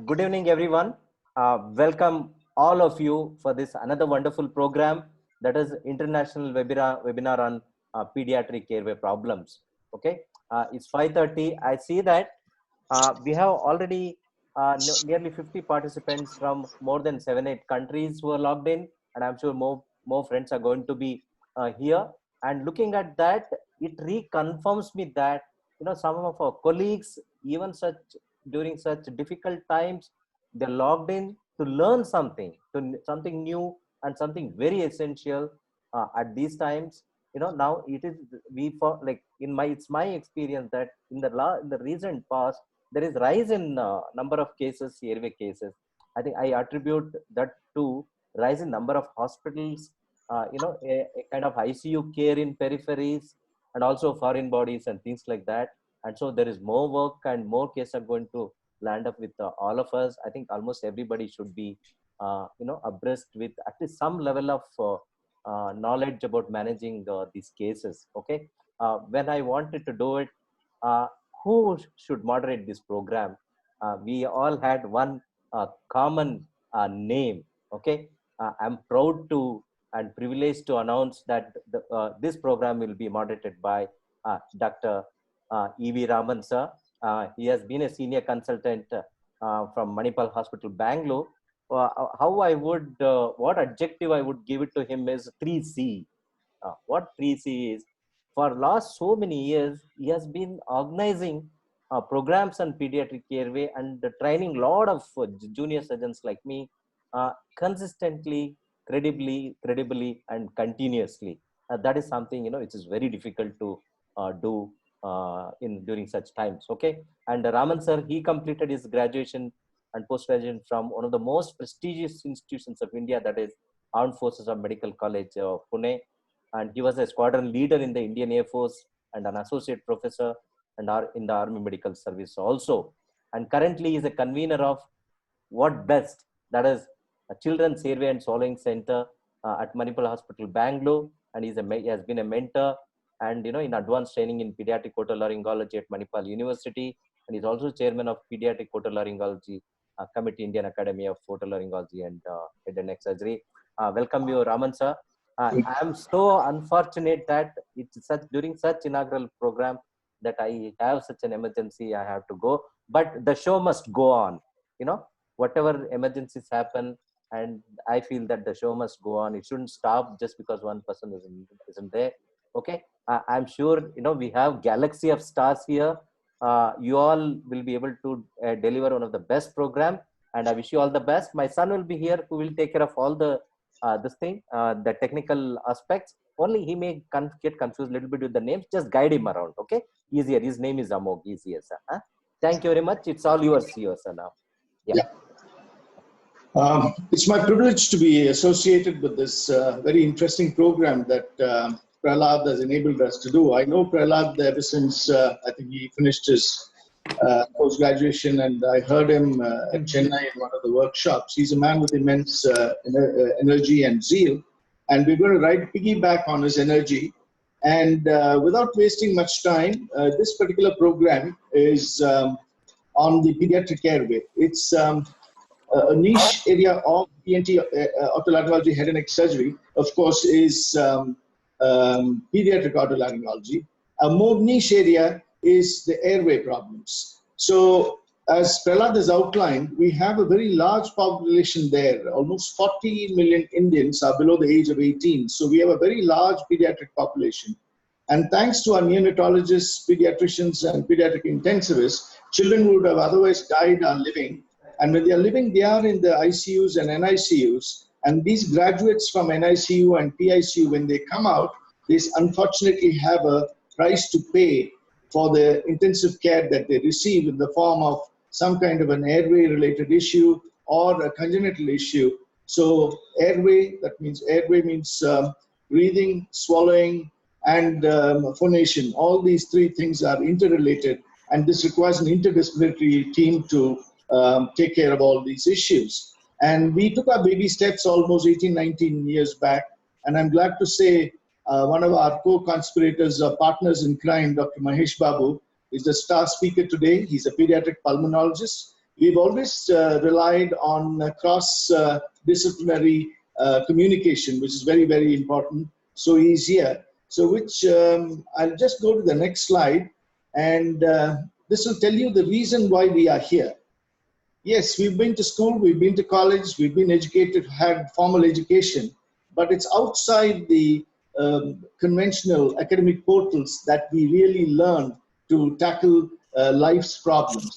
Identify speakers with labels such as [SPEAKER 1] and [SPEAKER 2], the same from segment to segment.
[SPEAKER 1] Good evening, everyone. Welcome all of you for this another wonderful program that is international webinar on pediatric airway problems. Okay, it's 5:30. I see that we have already nearly 50 participants from more than 7-8 countries who are logged in, and I'm sure more friends are going to be here. And looking at that, it reconfirms me that some of our colleagues, even such during such difficult times, they logged in to learn something, something new and something very essential at these times. Now it is we for like in my it's my experience that in the recent past there is rise in number of cases, airway cases. I think I attribute that to rise in number of hospitals, a kind of ICU care in peripheries, and also foreign bodies and things like that. And so there is more work and more cases are going to land up with all of us. I think almost everybody should be, abreast with at least some level of knowledge about managing these cases. Okay, when I wanted to do it, uh, who should moderate this program? We all had one common name. Okay, I'm proud to and privileged to announce that this program will be moderated by Dr. E.V. Raman sir. He has been a senior consultant from Manipal Hospital, Bangalore. What adjective I would give it to him is 3C. What 3C is, for last so many years, he has been organizing programs on pediatric airway and training a lot of junior surgeons like me consistently, credibly, and continuously. That is something which is very difficult to do in during such times. Okay, and Raman sir, he completed his graduation and post-graduation from one of the most prestigious institutions of India, that is Armed Forces of Medical College, Pune, and he was a squadron leader in the Indian Air Force and an associate professor and in the Army Medical Service also. And currently is a convener of What Best, that is a Children's Airway and Swallowing Center at Manipal Hospital, Bangalore, and he has been a mentor and in advanced training in pediatric otolaryngology at Manipal University, and he's also chairman of Pediatric Otolaryngology Committee, Indian Academy of Otolaryngology and Head and Neck Surgery. Welcome you, Raman sir. I am so unfortunate that it's during such inaugural program that I have such an emergency. I have to go, but the show must go on. Whatever emergencies happen, and I feel that the show must go on. It shouldn't stop just because one person isn't there. Okay, I'm sure we have galaxy of stars here. You all will be able to deliver one of the best program, and I wish you all the best. My son will be here, who will take care of all the the technical aspects. Only he may get confused a little bit with the names. Just guide him around. Okay, easier. His name is Amog. Easier, sir. Huh? Thank you very much. It's all yours, sir. Now, yeah.
[SPEAKER 2] It's my privilege to be associated with this very interesting program that Prahlad has enabled us to do. I know Prahlad ever since I think he finished his post-graduation, and I heard him at Chennai in one of the workshops. He's a man with immense energy and zeal, and we're going to piggyback on his energy. And without wasting much time, this particular program is on the pediatric airway. It's a niche area of ENT, otolaryngology, head and neck surgery, of course, is pediatric otolaryngology. A more niche area is the airway problems. So, as Prahlad has outlined, we have a very large population there. Almost 40 million Indians are below the age of 18. So, we have a very large pediatric population. And thanks to our neonatologists, pediatricians, and pediatric intensivists, children who would have otherwise died are living. And when they are living, they are in the ICUs and NICUs. And these graduates from NICU and PICU, when they come out, they unfortunately have a price to pay for the intensive care that they receive in the form of some kind of an airway-related issue or a congenital issue. So airway means breathing, swallowing, and phonation. All these three things are interrelated, and this requires an interdisciplinary team to take care of all these issues. And we took our baby steps almost 18, 19 years back. And I'm glad to say one of our co-conspirators, partners in crime, Dr. Mahesh Babu, is the star speaker today. He's a pediatric pulmonologist. we've always relied on cross-disciplinary communication, which is very, very important. So he's here. So I'll just go to the next slide, and this will tell you the reason why we are here. Yes, we've been to school, we've been to college, we've been educated, had formal education, but it's outside the conventional academic portals that we really learn to tackle life's problems.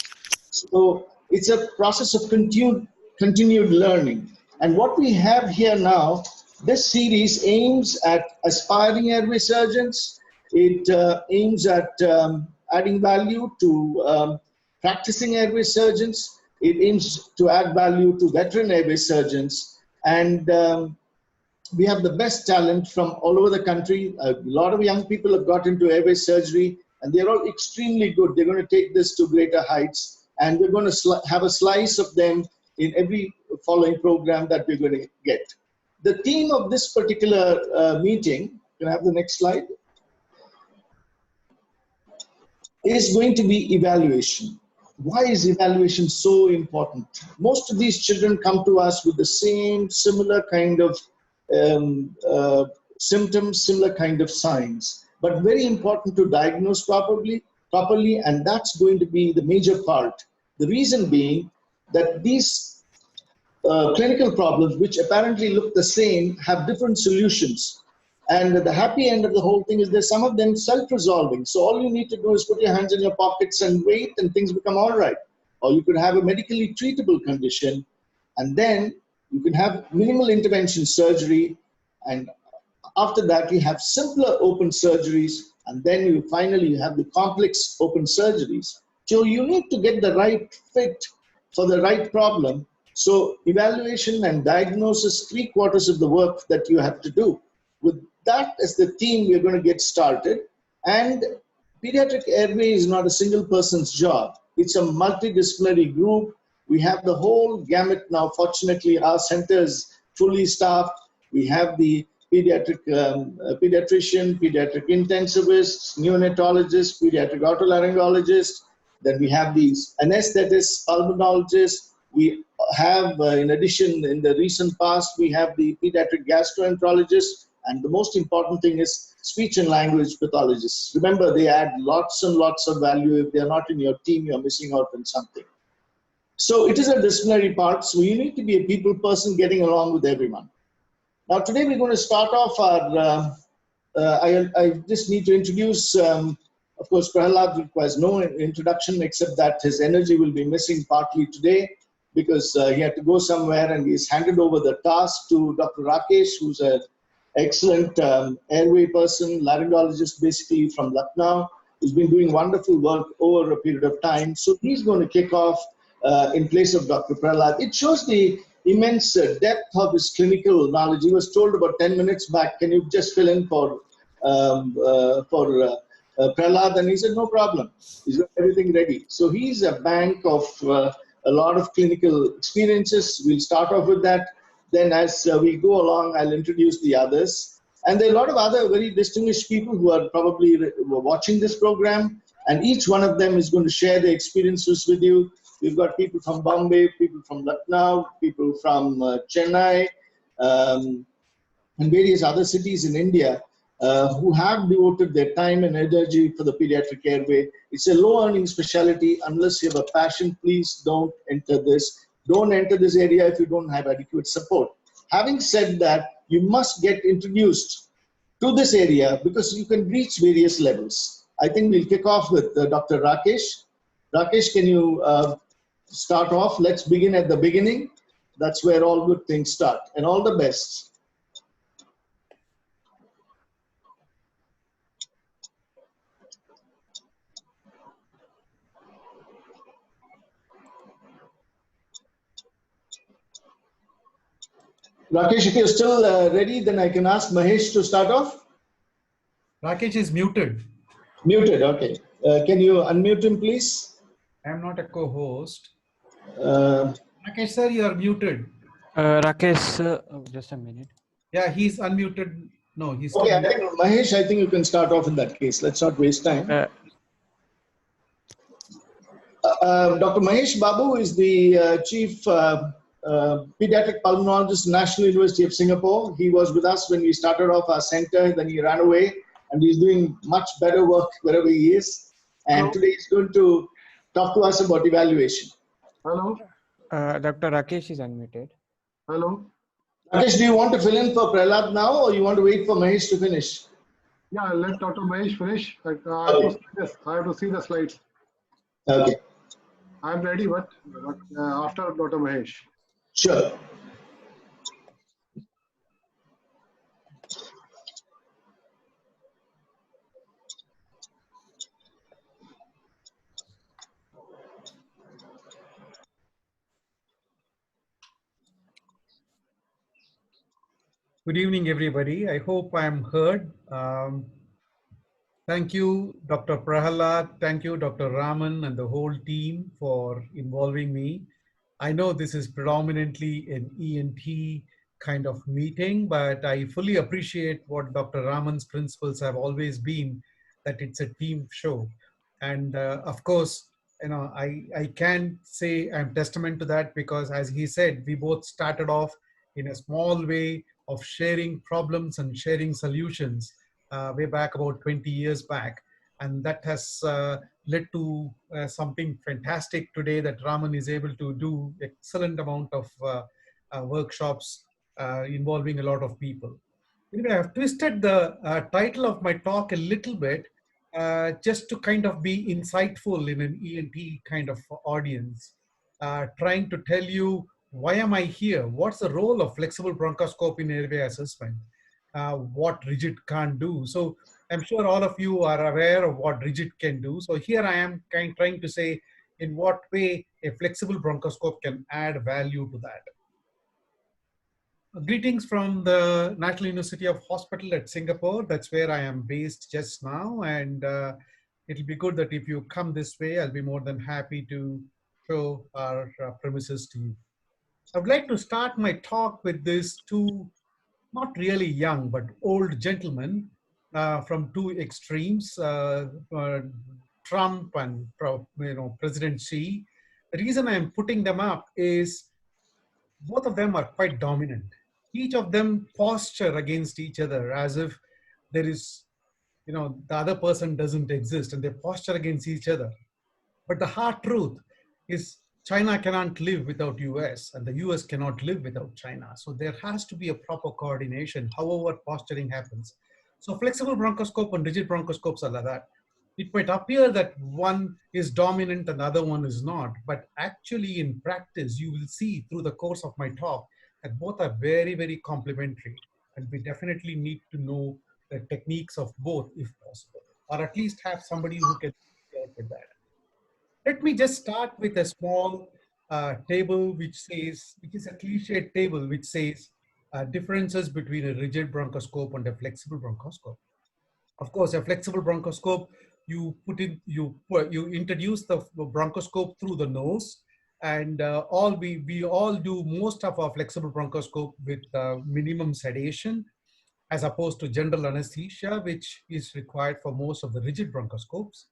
[SPEAKER 2] So it's a process of continued learning. And what we have here now, this series aims at aspiring airway surgeons. It aims at adding value to practicing airway surgeons. It aims to add value to veteran airway surgeons. And we have the best talent from all over the country. A lot of young people have got into airway surgery, and they're all extremely good. They're going to take this to greater heights, and we're going to have a slice of them in every following program that we're going to get. The theme of this particular meeting, can I have the next slide, is going to be evaluation. Why is evaluation so important? Most of these children come to us with the same similar kind of symptoms, similar kind of signs, but very important to diagnose properly, and that's going to be the major part. The reason being that these clinical problems, which apparently look the same, have different solutions. And the happy end of the whole thing is that some of them self-resolving. So all you need to do is put your hands in your pockets and wait, and things become all right. Or you could have a medically treatable condition, and then you can have minimal intervention surgery, and after that you have simpler open surgeries, and then you finally have the complex open surgeries. So you need to get the right fit for the right problem. So evaluation and diagnosis, 3/4 of the work that you have to do. With that as the theme, we're going to get started. And pediatric airway is not a single person's job. It's a multidisciplinary group. We have the whole gamut now. Fortunately, our center is fully staffed. We have the pediatrician, pediatric intensivists, neonatologists, pediatric otolaryngologists. Then we have these anesthetists, pulmonologists. We have, in addition, in the recent past, we have the pediatric gastroenterologists. And the most important thing is speech and language pathologists. Remember, they add lots and lots of value. If they're not in your team, you're missing out on something. So it is a disciplinary part. So you need to be a people person getting along with everyone. Now, today we're going to start off our, I just need to introduce, of course, Prahlad requires no introduction except that his energy will be missing partly today because he had to go somewhere, and he's handed over the task to Dr. Rakesh, who's an excellent airway person, laryngologist basically from Lucknow, who's been doing wonderful work over a period of time. So he's going to kick off in place of Dr. Prahlad. It shows the immense depth of his clinical knowledge. He was told about 10 minutes back, can you just fill in for Prahlad? And he said, no problem. He's got everything ready. So he's a bank of a lot of clinical experiences. We'll start off with that. Then as we go along, I'll introduce the others. And there are a lot of other very distinguished people who are probably watching this program. And each one of them is going to share their experiences with you. We've got people from Bombay, people from Lucknow, people from Chennai, and various other cities in India who have devoted their time and energy for the pediatric airway. It's a low-earning specialty. Unless you have a passion, please don't enter this. Don't enter this area if you don't have adequate support. Having said that, you must get introduced to this area because you can reach various levels. I think we'll kick off with Dr. Rakesh. Rakesh, can you start off? Let's begin at the beginning. That's where all good things start. And all the best. Rakesh, if you're still ready, then I can ask Mahesh to start off.
[SPEAKER 3] Rakesh is muted.
[SPEAKER 2] Muted, okay. Can you unmute him, please?
[SPEAKER 3] I'm not a co-host. Rakesh, sir, you are muted.
[SPEAKER 4] Rakesh, just a minute.
[SPEAKER 3] Yeah, he's unmuted. No, he's
[SPEAKER 2] okay. I think Mahesh, I think you can start off in that case. Let's not waste time. Dr. Mahesh Babu is the Chief Pediatric Pulmonologist, National University of Singapore. He was with us when we started off our center, then he ran away, and he's doing much better work wherever he is. And
[SPEAKER 5] Hello.
[SPEAKER 2] today he's going to talk to us about evaluation.
[SPEAKER 5] Hello.
[SPEAKER 4] Dr. Rakesh is unmuted.
[SPEAKER 5] Hello.
[SPEAKER 2] Rakesh, do you want to fill in for Prahlad now, or you want to wait for Mahesh to finish?
[SPEAKER 5] Yeah, let Dr. Mahesh finish. I have to see the slides.
[SPEAKER 2] Okay.
[SPEAKER 5] I'm ready, but after Dr. Mahesh.
[SPEAKER 2] Sure.
[SPEAKER 3] Good evening, everybody. I hope I'm heard. Thank you, Dr. Prahalad. Thank you, Dr. Raman and the whole team for involving me. I know this is predominantly an ENT kind of meeting, but I fully appreciate what Dr. Raman's principles have always been, that it's a team show. And of course, I can say I'm testament to that because, as he said, we both started off in a small way of sharing problems and sharing solutions way back about 20 years back. And that has led to something fantastic today, that Raman is able to do excellent amount of workshops involving a lot of people. Anyway, I've twisted the title of my talk a little bit just to kind of be insightful in an ENT kind of audience, trying to tell you, why am I here? What's the role of flexible bronchoscope in airway assessment? What rigid can't do. So I'm sure all of you are aware of what rigid can do. So here I am trying to say in what way a flexible bronchoscope can add value to that. Greetings from the National University of Hospital at Singapore. That's where I am based just now. And it'll be good that if you come this way, I'll be more than happy to show our premises to you. I would like to start my talk with these two, not really young, but old gentlemen from two extremes, Trump and President Xi. The reason I'm putting them up is both of them are quite dominant. Each of them posture against each other as if there is, the other person doesn't exist, and they posture against each other. But the hard truth is China cannot live without US, and the US cannot live without China. So there has to be a proper coordination, however posturing happens. So flexible bronchoscope and rigid bronchoscopes are like that. It might appear that one is dominant and the other one is not, but actually in practice, you will see through the course of my talk that both are very, very complementary. And we definitely need to know the techniques of both if possible, or at least have somebody who can help with that. Let me just start with a small table which is a cliched table which says differences between a rigid bronchoscope and a flexible bronchoscope. Of course, a flexible bronchoscope, you introduce the bronchoscope through the nose, and we all do most of our flexible bronchoscope with minimum sedation, as opposed to general anesthesia, which is required for most of the rigid bronchoscopes.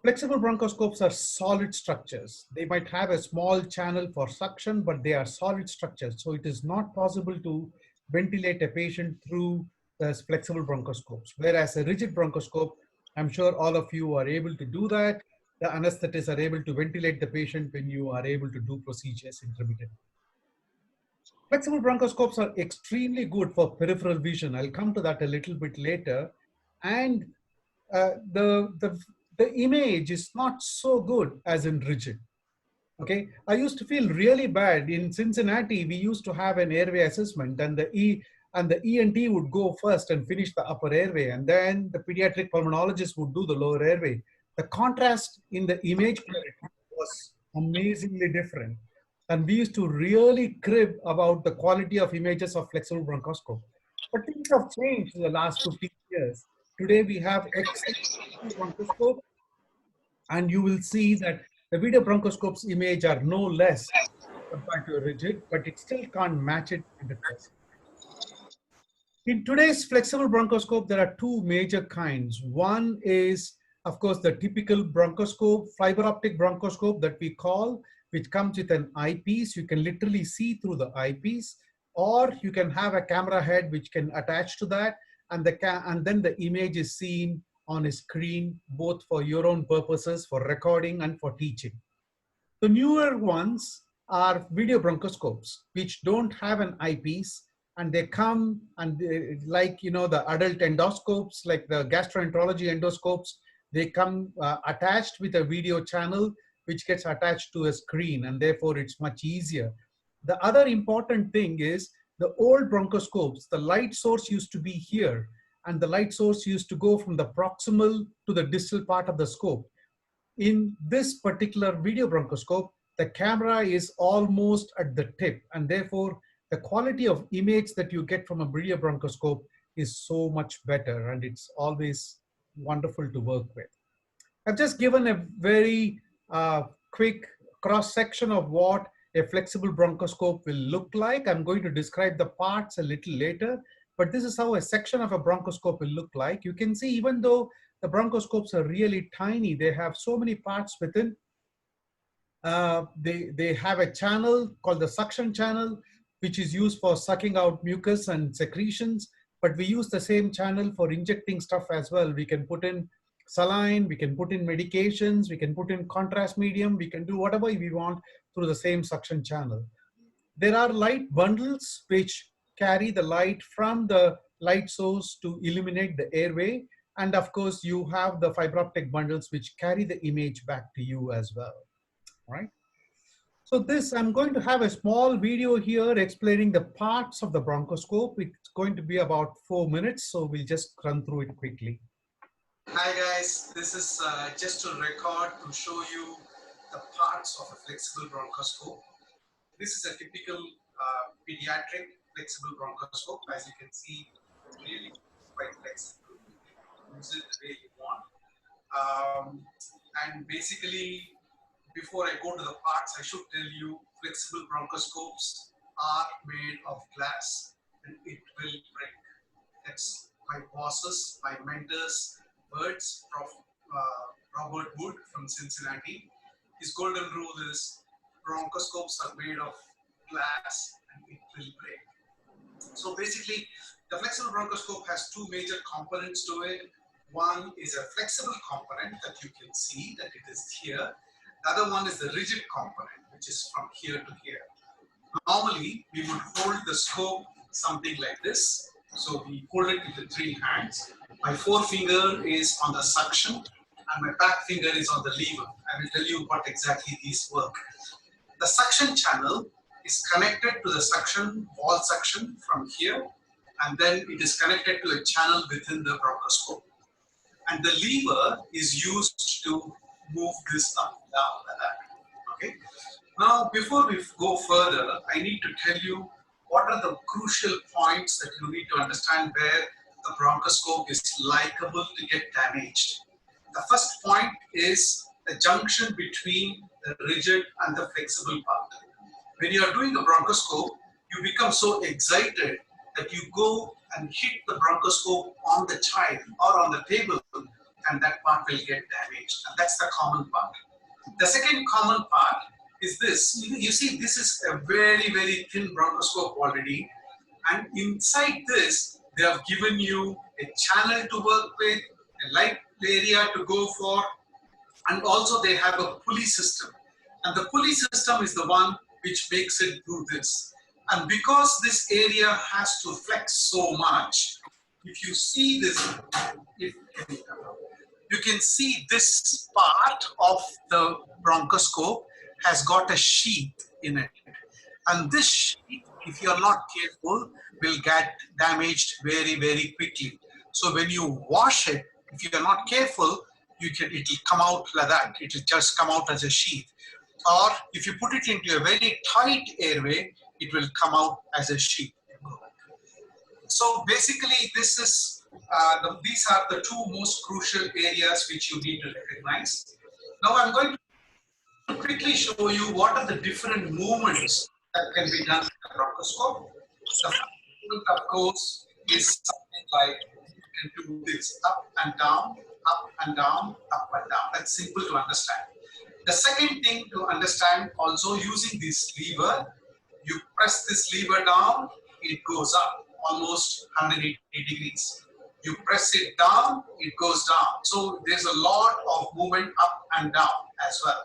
[SPEAKER 3] Flexible bronchoscopes are solid structures. They might have a small channel for suction, but they are solid structures. So it is not possible to ventilate a patient through the flexible bronchoscopes. Whereas a rigid bronchoscope, I'm sure all of you are able to do that. The anesthetists are able to ventilate the patient when you are able to do procedures intermittently. Flexible bronchoscopes are extremely good for peripheral vision. I'll come to that a little bit later. And the image is not so good as in rigid. Okay, I used to feel really bad. In Cincinnati, we used to have an airway assessment, and the ENT would go first and finish the upper airway, and then the pediatric pulmonologist would do the lower airway. The contrast in the image clarity was amazingly different. And we used to really crib about the quality of images of flexible bronchoscope. But things have changed in the last 15 years. Today we have excellent bronchoscope, and you will see that the video bronchoscope's image are no less compared to a rigid, but it still can't match it 100%. In today's flexible bronchoscope, there are two major kinds. One is Of course, the typical bronchoscope, fiber optic bronchoscope that we call, which comes with an eyepiece. You can literally see through the eyepiece, or you can have a camera head which can attach to that, and then the image is seen on a screen, both for your own purposes, for recording and for teaching. The newer ones are video bronchoscopes, which don't have an eyepiece, and they come and like, you know, the adult endoscopes, like the gastroenterology endoscopes, they come attached with a video channel, which gets attached to a screen, and therefore it's much easier. The other important thing is the old bronchoscopes, the light source used to be here, and the light source used to go from the proximal to the distal part of the scope. In this particular video bronchoscope, the camera is almost at the tip, and therefore the quality of image that you get from a video bronchoscope is so much better, and it's always wonderful to work with. I've just given a very quick cross section of what a flexible bronchoscope will look like. I'm going to describe the parts a little later, but this is how a section of a bronchoscope will look like. You can see, even though the bronchoscopes are really tiny, they have so many parts within. They have a channel called the suction channel, which is used for sucking out mucus and secretions, but we use the same channel for injecting stuff as well. We can put in saline, we can put in medications, we can put in contrast medium, we can do whatever we want through the same suction channel. There are light bundles which carry the light from the light source to illuminate the airway. And of course, you have the fiber optic bundles which carry the image back to you as well, right? So this, I'm going to have a small video here explaining the parts of the bronchoscope. It's going to be about 4 minutes, so we'll just run through it quickly.
[SPEAKER 6] Hi guys, this is just a record to show you the parts of a flexible bronchoscope. This is a typical pediatric flexible bronchoscope. As you can see, it's really quite flexible. Use it the way you want. And basically, before I go to the parts, I should tell you flexible bronchoscopes are made of glass and it will break. That's my bosses, my mentors, words, Prof. Robert Wood from Cincinnati. His golden rule is bronchoscopes are made of glass and it will break. So basically, the flexible bronchoscope has two major components to it. One is a flexible component that you can see that it is here. The other one is the rigid component, which is from here to here. Normally, we would hold the scope something like this. So we hold it with the three hands. My forefinger is on the suction and my back finger is on the lever. I will tell you what exactly these work. The suction channel is connected to the suction, wall suction from here, and then it is connected to a channel within the bronchoscope. And the lever is used to move this up, down, like that. Okay. Now, before we go further, I need to tell you what are the crucial points that you need to understand where the bronchoscope is liable to get damaged. The first point is the junction between the rigid and the flexible part. When you are doing a bronchoscope, you become so excited that you go and hit the bronchoscope on the child or on the table, and that part will get damaged. And that's the common part. The second common part is this. You see, this is a very, very thin bronchoscope already. And inside this, they have given you a channel to work with, a light area to go for, and also they have a pulley system. And the pulley system is the one which makes it do this. And because this area has to flex so much, if you see this, you can see this part of the bronchoscope has got a sheath in it. And this sheath, if you are not careful, will get damaged very, very quickly. So when you wash it, if you are not careful, it will come out like that. It will just come out as a sheath. Or if you put it into a very tight airway, it will come out as a sheath. So basically, this is these are the two most crucial areas which you need to recognize. Now I'm going to quickly show you what are the different movements that can be done with the bronchoscope. The first movement, of course, is something like you can do this up and down, up and down, up and down. That's simple to understand. The second thing to understand also, using this lever, you press this lever down, it goes up almost 180 degrees. You press it down, it goes down. So there's a lot of movement up and down as well.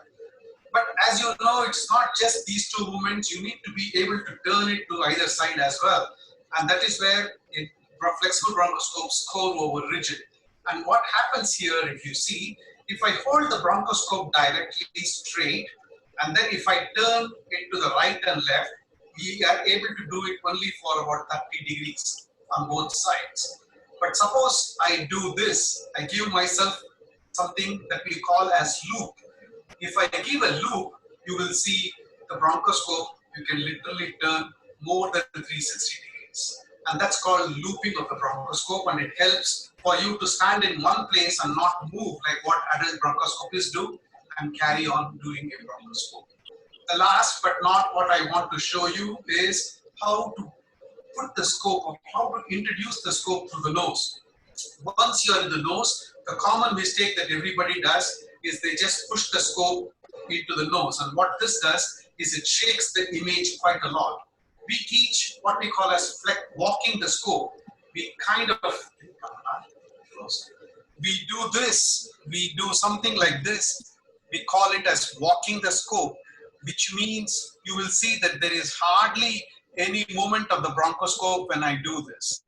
[SPEAKER 6] But as you know, it's not just these two movements. You need to be able to turn it to either side as well. And that is where flexible bronchoscope score over rigid. And what happens here, if you see, if I hold the bronchoscope directly straight, and then if I turn it to the right and left, we are able to do it only for about 30 degrees on both sides. But suppose I do this, I give myself something that we call as loop. If I give a loop, you will see the bronchoscope, you can literally turn more than 360 degrees. And that's called looping of the bronchoscope, and it helps for you to stand in one place and not move like what adult bronchoscopists do and carry on doing a bronchoscope. The last but not what I want to show you is how to put the scope, or how to introduce the scope through the nose. Once you're in the nose, the common mistake that everybody does is they just push the scope into the nose. And what this does is it shakes the image quite a lot. We teach what we call as walking the scope. We kind of, we do this, we do something like this. We call it as walking the scope, which means you will see that there is hardly any movement of the bronchoscope when I do this.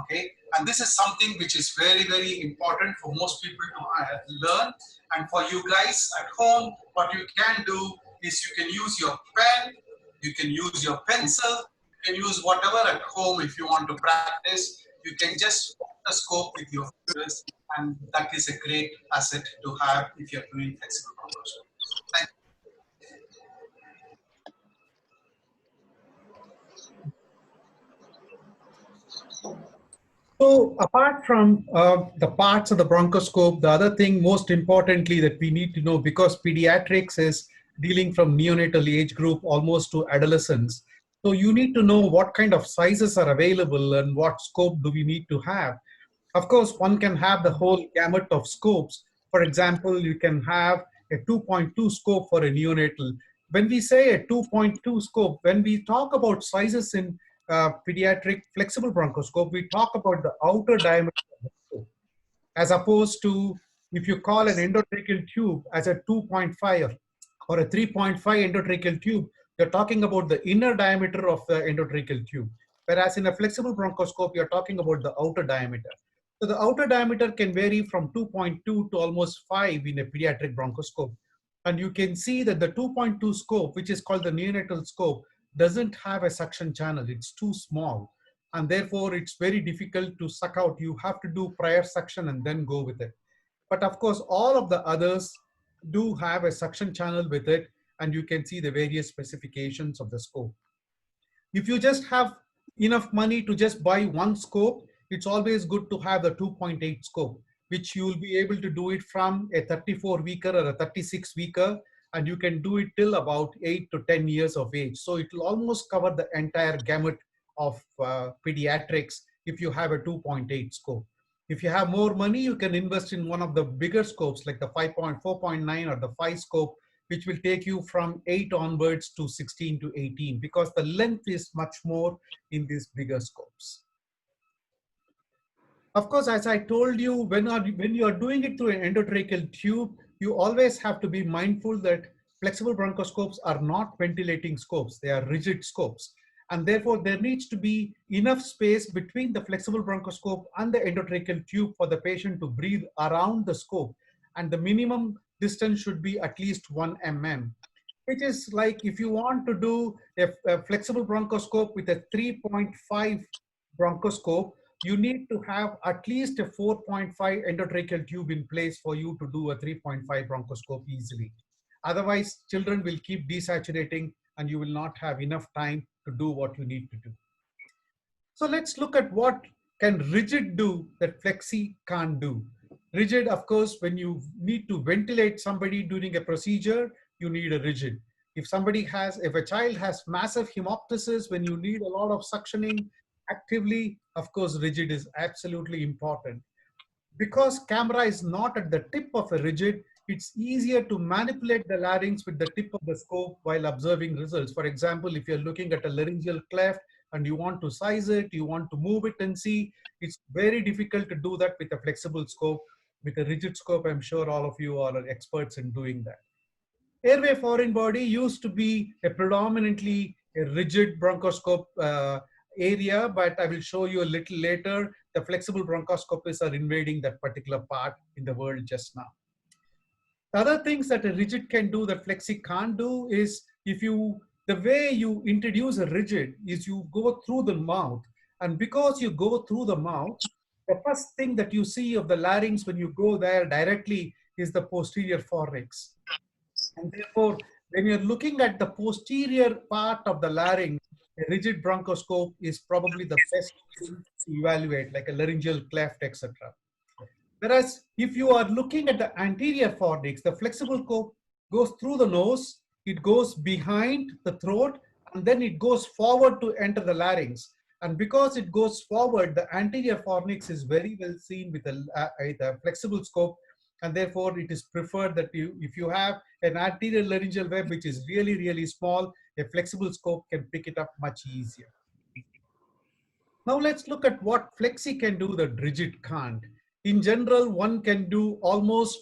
[SPEAKER 6] Okay, and this is something which is very, very important for most people to learn. And for you guys at home, what you can do is you can use your pen, you can use your pencil, you can use whatever at home. If you want to practice, you can just walk the scope with your fingers, and that is a great asset to have if you're doing flexible bronchoscopy. Thank you.
[SPEAKER 3] So apart from the parts of the bronchoscope, the other thing most importantly that we need to know, because pediatrics is dealing from neonatal age group almost to adolescence, so you need to know what kind of sizes are available and what scope do we need to have. Of course, one can have the whole gamut of scopes. For example, you can have a 2.2 scope for a neonatal. When we say a 2.2 scope, when we talk about sizes in pediatric flexible bronchoscope, we talk about the outer diameter of the scope, as opposed to if you call an endotracheal tube as a 2.5 or a 3.5 endotracheal tube, you're talking about the inner diameter of the endotracheal tube. Whereas in a flexible bronchoscope, you're talking about the outer diameter. So the outer diameter can vary from 2.2 to almost 5 in a pediatric bronchoscope. And you can see that the 2.2 scope, which is called the neonatal scope, doesn't have a suction channel. It's too small. And therefore, it's very difficult to suck out. You have to do prior suction and then go with it. But of course, all of the others do have a suction channel with it, and you can see the various specifications of the scope. If you just have enough money to just buy one scope, it's always good to have the 2.8 scope, which you will be able to do it from a 34-weeker or a 36-weeker, and you can do it till about 8 to 10 years of age. So it will almost cover the entire gamut of pediatrics if you have a 2.8 scope. If you have more money, you can invest in one of the bigger scopes like the 5.4.9 or the 5 scope, which will take you from 8 onwards to 16 to 18, because the length is much more in these bigger scopes. Of course, as I told you, when you are doing it through an endotracheal tube, you always have to be mindful that flexible bronchoscopes are not ventilating scopes. They are rigid scopes. And therefore, there needs to be enough space between the flexible bronchoscope and the endotracheal tube for the patient to breathe around the scope. And the minimum distance should be at least 1 mm, which is like if you want to do a flexible bronchoscope with a 3.5 bronchoscope, you need to have at least a 4.5 endotracheal tube in place for you to do a 3.5 bronchoscope easily. Otherwise, children will keep desaturating and you will not have enough time to do what you need to do. So let's look at what can rigid do that flexi can't do. Rigid, of course, when you need to ventilate somebody during a procedure, you need a rigid. If a child has massive hemoptysis, when you need a lot of suctioning actively, of course, rigid is absolutely important. because camera is not at the tip of a rigid, it's easier to manipulate the larynx with the tip of the scope while observing results. For example, if you're looking at a laryngeal cleft and you want to size it, you want to move it and see, it's very difficult to do that with a flexible scope. With a rigid scope, I'm sure all of you are experts in doing that. Airway foreign body used to be a predominantly a rigid bronchoscope area, but I will show you a little later. The flexible bronchoscopists are invading that particular part in the world just now. The other things that a rigid can do that flexi can't do is the way you introduce a rigid is you go through the mouth. And because you go through the mouth, the first thing that you see of the larynx when you go there directly is the posterior fornix. And therefore, when you're looking at the posterior part of the larynx, a rigid bronchoscope is probably the best thing to evaluate, like a laryngeal cleft, etc. Whereas if you are looking at the anterior fornix, the flexible scope goes through the nose, it goes behind the throat, and then it goes forward to enter the larynx. And because it goes forward, the anterior fornix is very well seen with a flexible scope, and therefore it is preferred that if you have an anterior laryngeal web which is really, really small, a flexible scope can pick it up much easier. Now let's look at what flexi can do that rigid can't. In general, one can do almost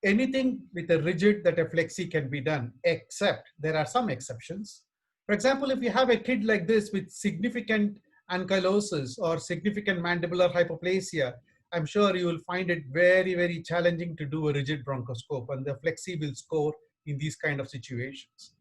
[SPEAKER 3] anything with a rigid that a flexi can be done, except there are some exceptions. For example, if you have a kid like this with significant ankylosis or significant mandibular hypoplasia, I'm sure you will find it very, very challenging to do a rigid bronchoscope, and the flexi will score in these kind of situations.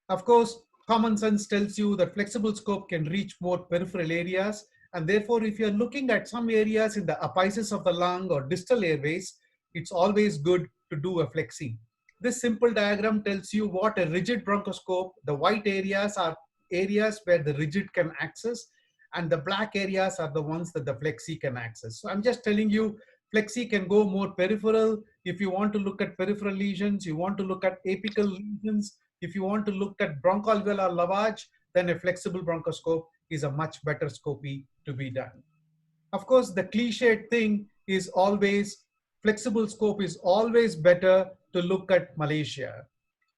[SPEAKER 3] Of course, common sense tells you that flexible scope can reach more peripheral areas, and therefore if you're looking at some areas in the apices of the lung or distal airways, it's always good to do a flexi. This simple diagram tells you what a rigid bronchoscope, the white areas are areas where the rigid can access, and the black areas are the ones that the flexi can access. So I'm just telling you, flexi can go more peripheral. If you want to look at peripheral lesions, you want to look at apical lesions, if you want to look at bronchoalveolar lavage, then a flexible bronchoscope is a much better scopy to be done. Of course, the cliched thing is always, flexible scope is always better to look at Malaysia,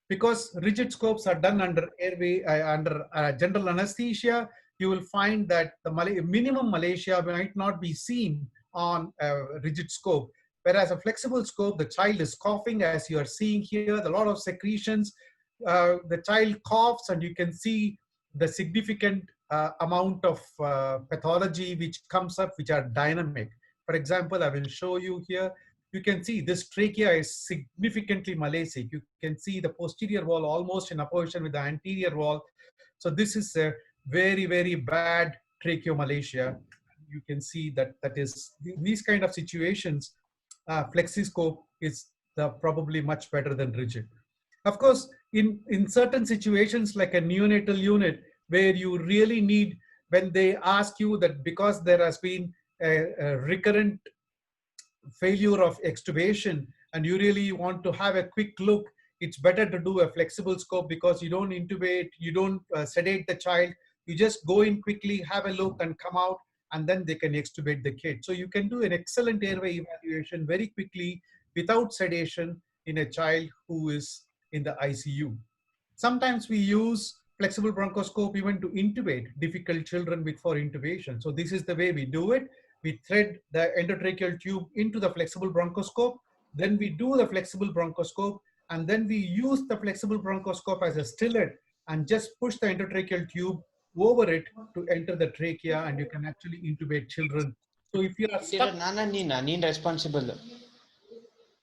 [SPEAKER 3] because rigid scopes are done under airway, under general anesthesia. You will find that the minimum Malaysia might not be seen on a rigid scope. Whereas a flexible scope, the child is coughing, as you are seeing here, a lot of secretions. The child coughs and you can see the significant amount of pathology which comes up, which are dynamic. For example, I will show you here. You can see this trachea is significantly malasic. You can see the posterior wall almost in opposition with the anterior wall. So this is a very, very bad tracheomalacia. You can see that is, these kind of situations, flexiscope is probably much better than rigid. Of course, in certain situations like a neonatal unit, where you really need, when they ask you that because there has been a recurrent failure of extubation and you really want to have a quick look, it's better to do a flexible scope, because you don't intubate, you don't sedate the child, you just go in quickly, have a look and come out, and then they can extubate the kid. So you can do an excellent airway evaluation very quickly without sedation in a child who is in the ICU. Sometimes we use flexible bronchoscope even to intubate difficult children for intubation. So this is the way we do it. We thread the endotracheal tube into the flexible bronchoscope, then we do the flexible bronchoscope, and then we use the flexible bronchoscope as a stillet and just push the endotracheal tube over it to enter the trachea, and you can actually intubate children. So if you are stuck,
[SPEAKER 4] responsible.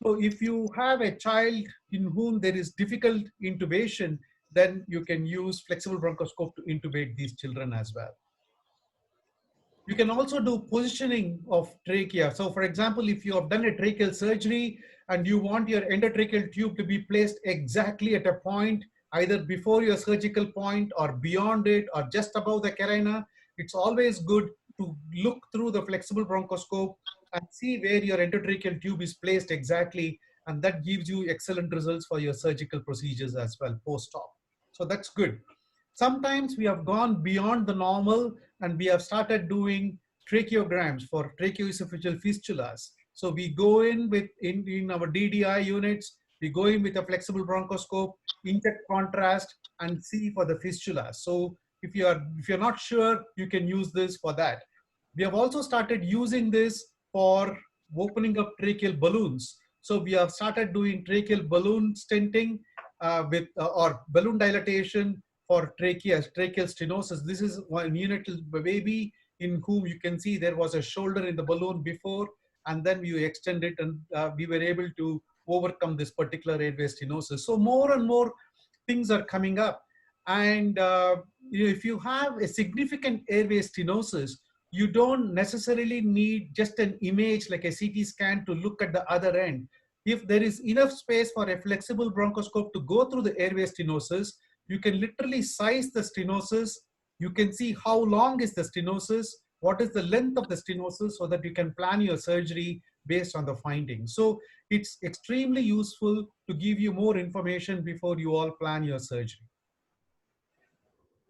[SPEAKER 3] so if you have a child in whom there is difficult intubation, then you can use flexible bronchoscope to intubate these children as well. You can also do positioning of trachea. So for example, if you have done a tracheal surgery and you want your endotracheal tube to be placed exactly at a point, either before your surgical point or beyond it or just above the carina, it's always good to look through the flexible bronchoscope and see where your endotracheal tube is placed exactly, and that gives you excellent results for your surgical procedures as well post-op. So that's good. Sometimes we have gone beyond the normal and we have started doing tracheograms for tracheoesophageal fistulas. So we go in with in our DDI units, we go in with a flexible bronchoscope, inject contrast, and see for the fistula. So if you're not sure, you can use this for that. We have also started using this for opening up tracheal balloons. So we have started doing tracheal balloon stenting or balloon dilatation for tracheal stenosis. This is one neonatal baby in whom you can see there was a shoulder in the balloon before, and then we extend it, and we were able to overcome this particular airway stenosis. So more and more things are coming up. And if you have a significant airway stenosis, you don't necessarily need just an image like a CT scan to look at the other end. If there is enough space for a flexible bronchoscope to go through the airway stenosis, you can literally size the stenosis. You can see how long is the stenosis, what is the length of the stenosis, so that you can plan your surgery based on the findings. So it's extremely useful to give you more information before you all plan your surgery.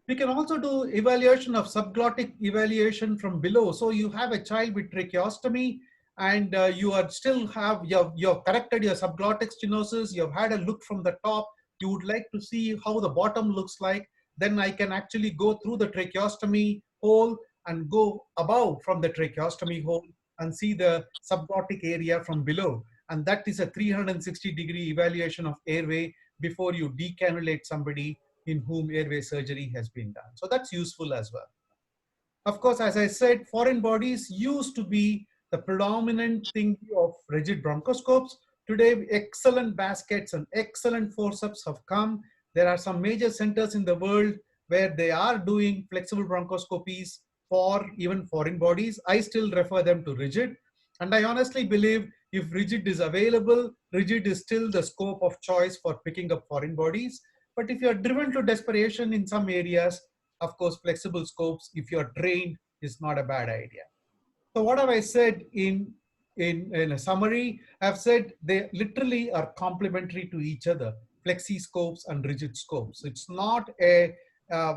[SPEAKER 3] We can also do evaluation of subglottic evaluation from below. So you have a child with tracheostomy, and you have corrected your subglottic stenosis, you've had a look from the top, you would like to see how the bottom looks like, then I can actually go through the tracheostomy hole and go above from the tracheostomy hole and see the subglottic area from below. And that is a 360-degree evaluation of airway before you decannulate somebody in whom airway surgery has been done. So that's useful as well. Of course, as I said, foreign bodies used to be the predominant thing of rigid bronchoscopes. Today, excellent baskets and excellent forceps have come. There are some major centers in the world where they are doing flexible bronchoscopies for even foreign bodies. I still refer them to rigid. And I honestly believe if rigid is available, rigid is still the scope of choice for picking up foreign bodies. But if you're driven to desperation in some areas, of course, flexible scopes, if you're trained, is not a bad idea. So what have I said in a summary? I've said they literally are complementary to each other, flexi scopes and rigid scopes. It's not a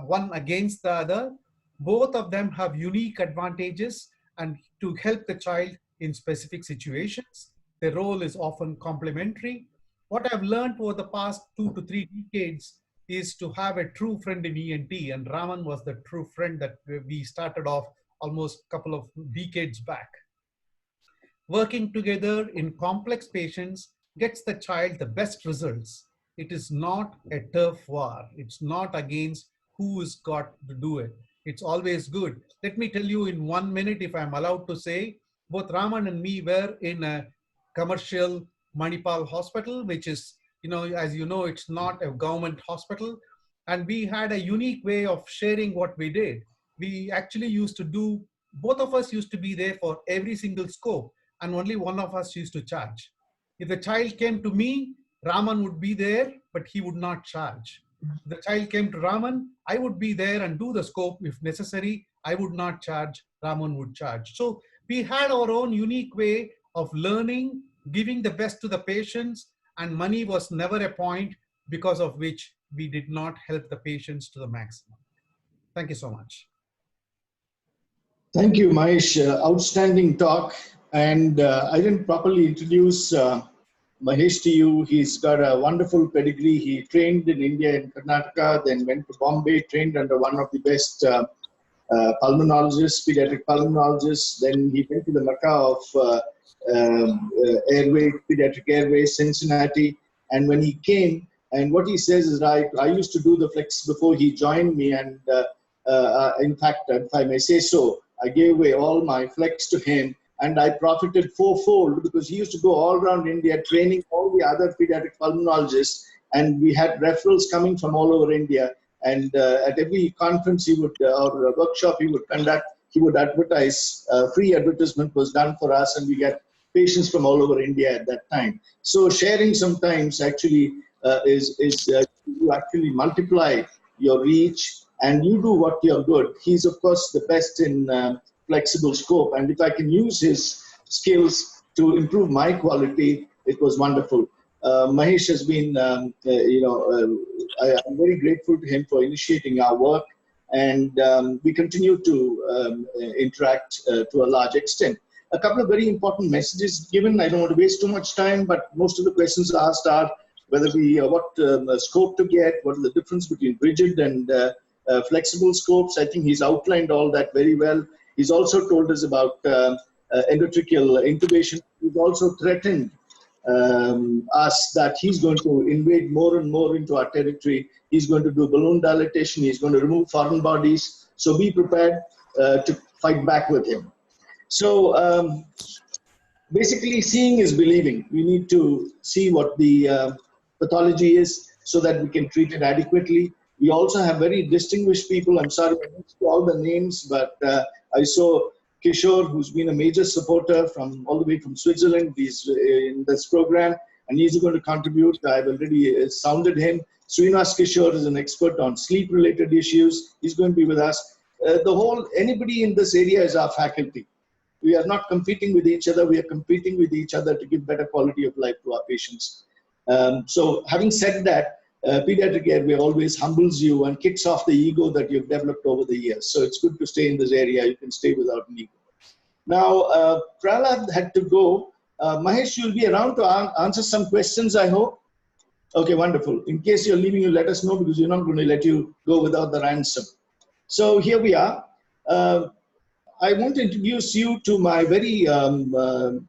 [SPEAKER 3] one against the other. Both of them have unique advantages, and to help the child in specific situations, their role is often complementary. What I've learned over the past 2 to 3 decades is to have a true friend in ENT, and Raman was the true friend that we started off almost a couple of decades back. Working together in complex patients gets the child the best results. It is not a turf war. It's not against who has got to do it. It's always good. Let me tell you in 1 minute, if I'm allowed to say, both Raman and me were in a commercial Manipal hospital, which is, as you know, it's not a government hospital. And we had a unique way of sharing what we did. We actually used to do, both of us used to be there for every single scope, and only one of us used to charge. If the child came to me, Raman would be there, but he would not charge. If the child came to Raman, I would be there and do the scope if necessary. I would not charge, Raman would charge. So we had our own unique way of learning, giving the best to the patients, and money was never a point because of which we did not help the patients to the maximum. Thank you so much.
[SPEAKER 2] Thank you, Mahesh. Outstanding talk. And I didn't properly introduce Mahesh to you. He's got a wonderful pedigree. He trained in India, in Karnataka, then went to Bombay, trained under one of the best pulmonologists, pediatric pulmonologists. Then he went to the Mecca of pediatric airway, Cincinnati. And when he came, and what he says is right, I used to do the flex before he joined me. And in fact, if I may say so, I gave away all my flex to him. And I profited fourfold because he used to go all around India training all the other pediatric pulmonologists. And we had referrals coming from all over India. And at every conference he would, or workshop he would conduct, he would advertise. Free advertisement was done for us, and we get patients from all over India at that time. So sharing sometimes actually you actually multiply your reach, and you do what you're good. He's of course the best in flexible scope, and if I can use his skills to improve my quality, it was wonderful. Mahesh has been, I'm very grateful to him for initiating our work, and we continue to interact to a large extent. a couple of very important messages given. I don't want to waste too much time, but most of the questions asked are whether what scope to get, what is the difference between rigid and flexible scopes. I think he's outlined all that very well. He's also told us about endotracheal intubation. He's also threatened us that he's going to invade more and more into our territory. He's going to do balloon dilatation. He's going to remove foreign bodies. So be prepared to fight back with him. So basically, seeing is believing. We need to see what the pathology is so that we can treat it adequately. We also have very distinguished people. I'm sorry I missed all the names, but I saw Kishore, who's been a major supporter from all the way from Switzerland. He's in this program, and he's going to contribute. I've already sounded him. Srinivas Kishore is an expert on sleep-related issues. He's going to be with us. Anybody in this area is our faculty. We are not competing with each other. We are competing with each other to give better quality of life to our patients. So having said that, pediatric airway always humbles you and kicks off the ego that you've developed over the years. So it's good to stay in this area. You can stay without an ego. Now, Prahlad had to go. Mahesh, you'll be around to answer some questions, I hope. Okay, wonderful. In case you're leaving, you let us know, because we're not going to let you go without the ransom. So here we are. I want to introduce you to my very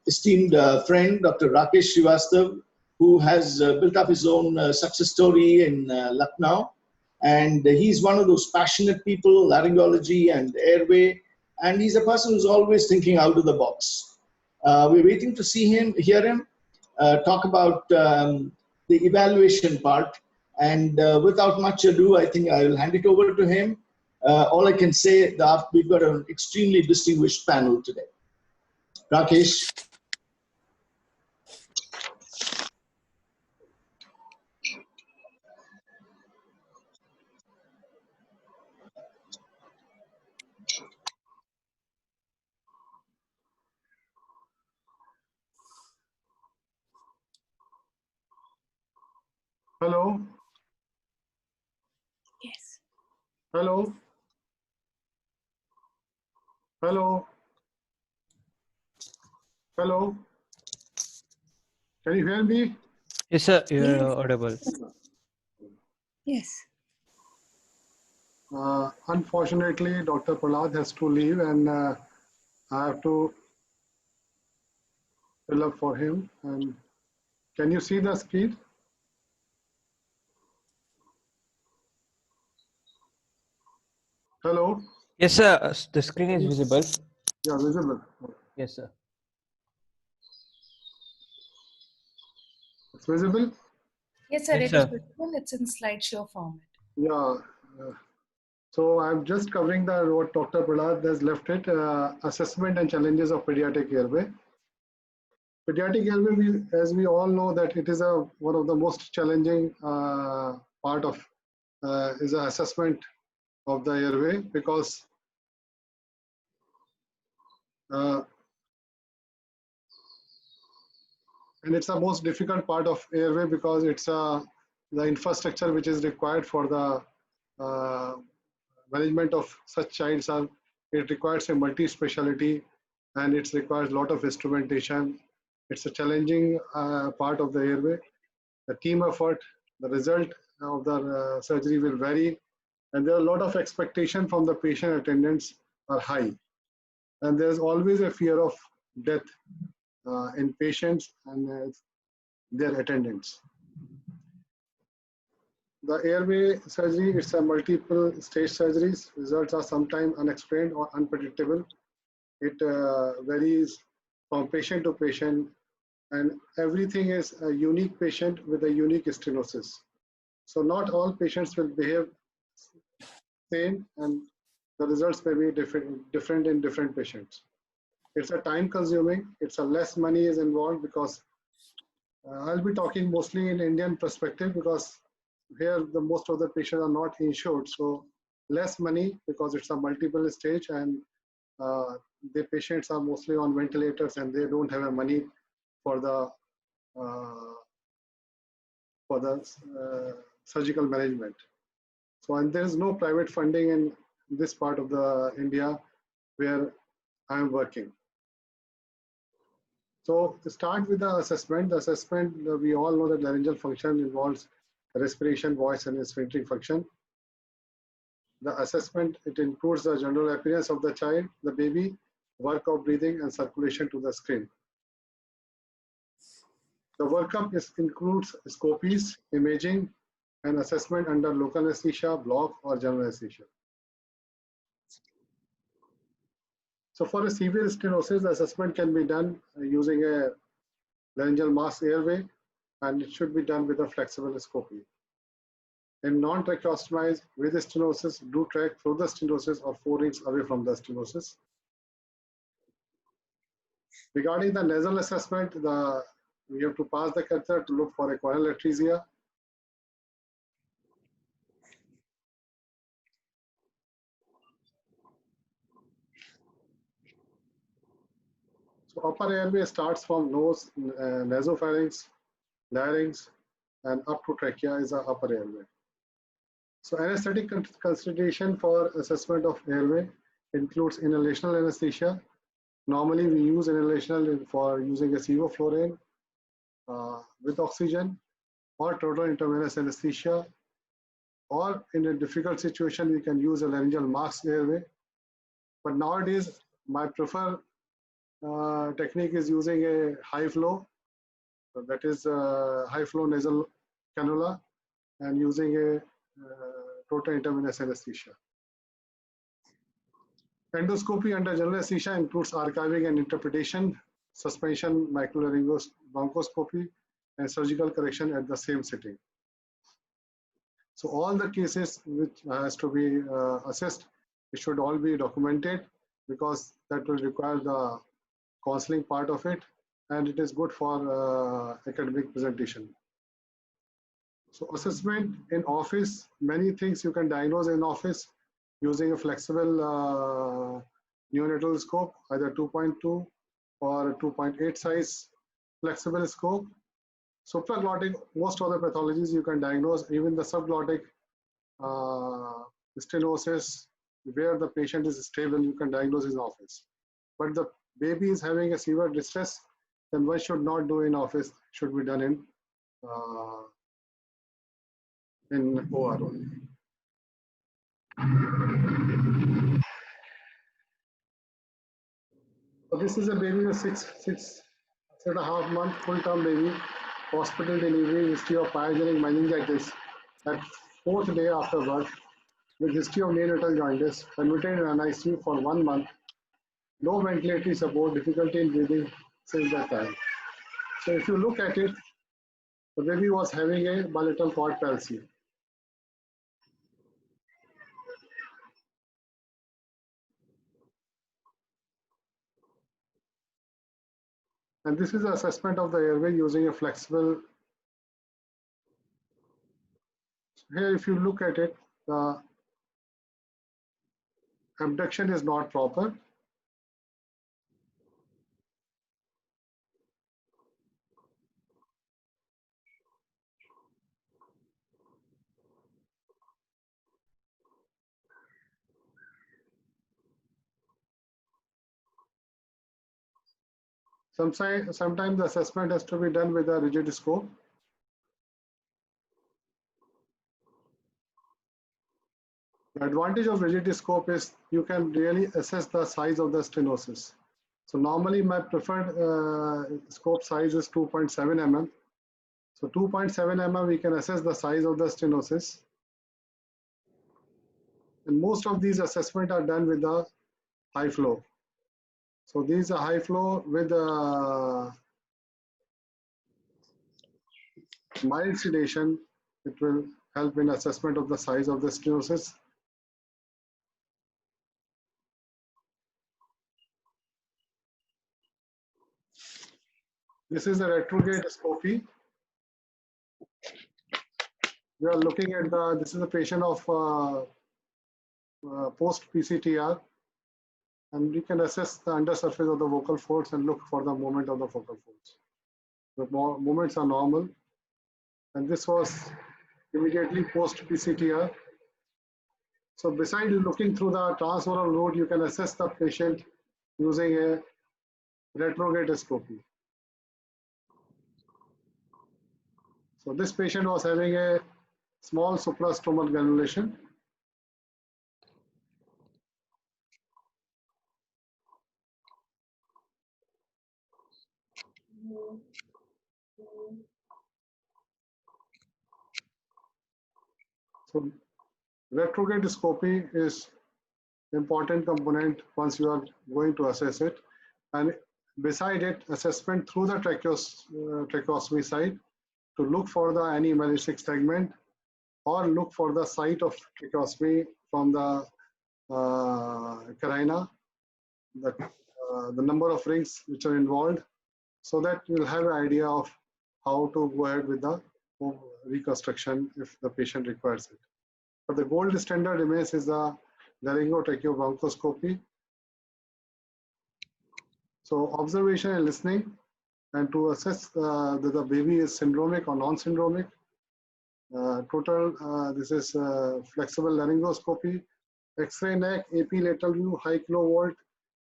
[SPEAKER 2] esteemed friend, Dr. Rakesh Srivastav, who has built up his own success story in Lucknow. And he's one of those passionate people, laryngology and airway. And he's a person who's always thinking out of the box. We're waiting to hear him talk about the evaluation part. And without much ado, I think I will hand it over to him. All I can say that we've got an extremely distinguished panel today. Rakesh.
[SPEAKER 5] Hello.
[SPEAKER 7] Yes.
[SPEAKER 5] Hello. Hello. Hello. Can you hear me?
[SPEAKER 4] Yes, sir. You're
[SPEAKER 7] Yes.
[SPEAKER 4] audible.
[SPEAKER 7] Yes.
[SPEAKER 5] Unfortunately, Dr. Prahlad has to leave, and I have to fill up for him. And can you see the screen? Hello.
[SPEAKER 4] Yes, sir. The screen is visible.
[SPEAKER 5] Yeah, visible.
[SPEAKER 4] Yes, sir.
[SPEAKER 5] It's visible.
[SPEAKER 7] Yes, sir.
[SPEAKER 4] Yes,
[SPEAKER 7] It is
[SPEAKER 4] sir.
[SPEAKER 7] visible. It's in slideshow format.
[SPEAKER 5] Yeah. So I'm just covering what Dr. Prahlad has left it, assessment and challenges of pediatric airway. Pediatric airway, as we all know, that it is one of the most challenging part of is the assessment of the airway, because and it's the most difficult part of airway, because it's the infrastructure which is required for the management of such childs. It requires a multi-speciality, and it requires a lot of instrumentation. It's a challenging part of the airway. The team effort, the result of the surgery will vary, and there are a lot of expectation from the patient attendants are high. And there's always a fear of death in patients and their attendants. The airway surgery, it's a multiple stage surgeries. Results are sometimes unexplained or unpredictable. It varies from patient to patient, and everything is a unique patient with a unique stenosis. So not all patients will behave same, and the results may be different in different patients. It's a time consuming, it's a less money is involved, because I'll be talking mostly in Indian perspective, because here the most of the patients are not insured. So less money, because it's a multiple stage, and the patients are mostly on ventilators, and they don't have money for the surgical management. So, and there is no private funding in this part of the India where I am working. So to start with the assessment, we all know that laryngeal function involves respiration, voice, and sphinctering function. The assessment, it includes the general appearance of the child, the baby, work of breathing, and circulation to the screen. The workup includes scopies, imaging, and assessment under local anesthesia, block, or general anesthesia. So for a severe stenosis, the assessment can be done using a laryngeal mask airway, and it should be done with a flexible scopy. In non-tracheostomized with stenosis, do track through the stenosis or 4 inches away from the stenosis. Regarding the nasal assessment, we have to pass the catheter to look for a coronal atresia. So upper airway starts from nose, nasopharynx, larynx, and up to trachea is the upper airway. So anesthetic consideration for assessment of airway includes inhalational anesthesia. Normally we use inhalational for using a sevoflurane with oxygen, or total intravenous anesthesia, or in a difficult situation we can use a laryngeal mask airway. But nowadays my preferred technique is using a high flow, that is high flow nasal cannula, and using a total intravenous anesthesia. Endoscopy under general anesthesia includes archiving and interpretation, suspension, microlaryngoscopy, bronchoscopy, and surgical correction at the same sitting. So all the cases which has to be assessed, it should all be documented, because that will require the counseling part of it, and it is good for academic presentation. So assessment in office, many things you can diagnose in office using a flexible neonatal scope, either 2.2 or 2.8 size flexible scope. Supraglottic, most of the pathologies you can diagnose, even the subglottic stenosis, where the patient is stable, you can diagnose in office. But the baby is having a severe distress, then one should not do in office, should be done in OR only. So this is a baby with six and a half month full-term baby, hospital delivery, history of pyogenic meningitis at 4th day after birth, with history of neonatal jaundice, admitted in an ICU for 1 month, no ventilatory support, difficulty in breathing since that time. So if you look at it, the baby was having a bilateral cord palsy. And this is the assessment of the airway using a flexible. Here, if you look at it, the abduction is not proper. Sometimes the assessment has to be done with a rigid scope. The advantage of rigid scope is you can really assess the size of the stenosis. So normally my preferred scope size is 2.7 mm. So 2.7 mm we can assess the size of the stenosis. And most of these assessments are done with the high flow. So these are high flow with mild sedation. It will help in assessment of the size of the stenosis. This is a retrograde scopy. We are looking at this is a patient of post PCTR, and we can assess the undersurface of the vocal folds and look for the movement of the vocal folds. The movements are normal, and this was immediately post PCTR. So besides looking through the transoral route, you can assess the patient using a retrograde scopy. So this patient was having a small suprastromal granulation. So retrograde scopy is important component once you are going to assess it, and beside it, assessment through the tracheostomy side to look for the any meniscus segment or look for the site of tracheostomy from the carina, the number of rings which are involved, so that you'll have an idea of how to go ahead with the reconstruction if the patient requires it. But the gold standard remains is the laryngotracheobronchoscopy. So observation and listening, and to assess that the baby is syndromic or non-syndromic. This is flexible laryngoscopy, X-ray neck, AP lateral view, high kilovolt.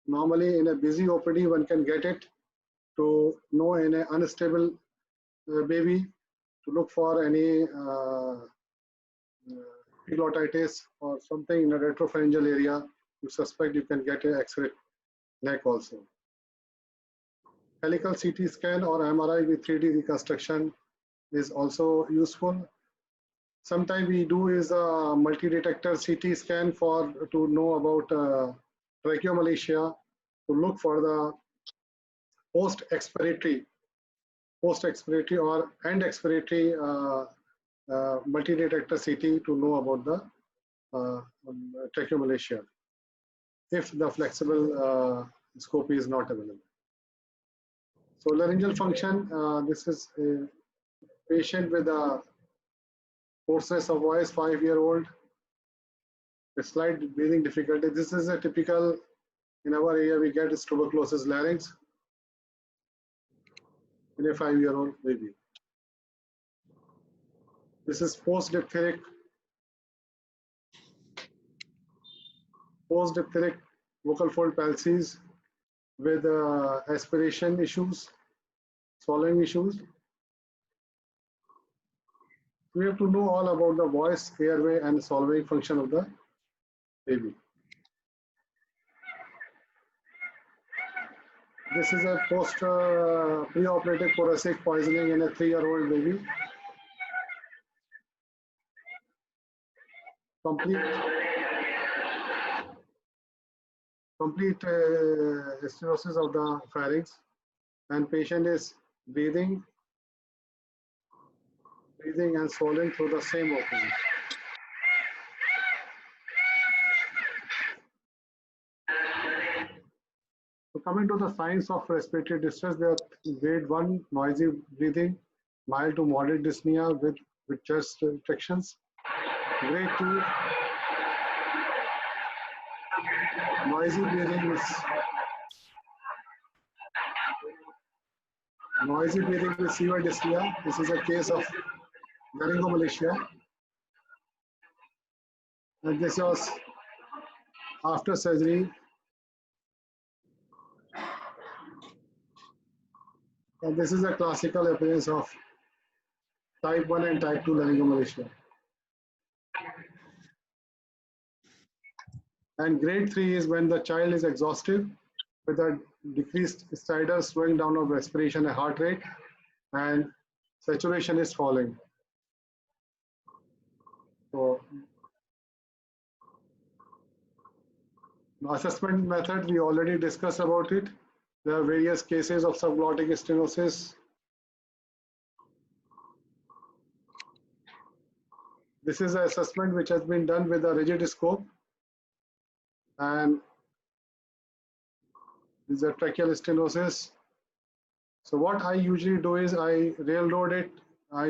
[SPEAKER 5] Normally in a busy OPD, one can get it to know in an unstable baby, to look for any epiglottitis or something in the retropharyngeal area. You suspect, you can get an X-ray neck also. Helical CT scan or MRI with 3D reconstruction is also useful. Sometimes we do is a multi-detector CT scan to know about tracheomalacia, to look for the post-expiratory or end-expiratory multi-detector CT to know about the tracheomalacia if the flexible scope is not available. So laryngeal function, this is a patient with a hoarseness of voice, 5-year-old, a slight breathing difficulty. This is a typical, in our area we get is tuberculosis larynx in a 5-year-old baby. This is post-diphtheric vocal fold palsies with aspiration issues, swallowing issues. We have to know all about the voice, airway, and swallowing function of the baby. This is a preoperative thoracic poisoning in a 3-year-old baby. Complete stenosis of the pharynx, and patient is breathing and swallowing through the same opening. So coming to the signs of respiratory distress, they are grade 1 noisy breathing, mild to moderate dyspnea with chest restrictions. Grade 2 noisy breathing with severe dyspnea. This is a case of laryngomalacia, and this was after surgery. And this is a classical appearance of type 1 and type 2 laryngomalacia. And grade 3 is when the child is exhausted with a decreased stridor, slowing down of respiration and heart rate, and saturation is falling. So, assessment method, we already discussed about it. There are various cases of subglottic stenosis. This is an assessment which has been done with a rigid scope, and this is a tracheal stenosis. So what I usually do is I railroad it. I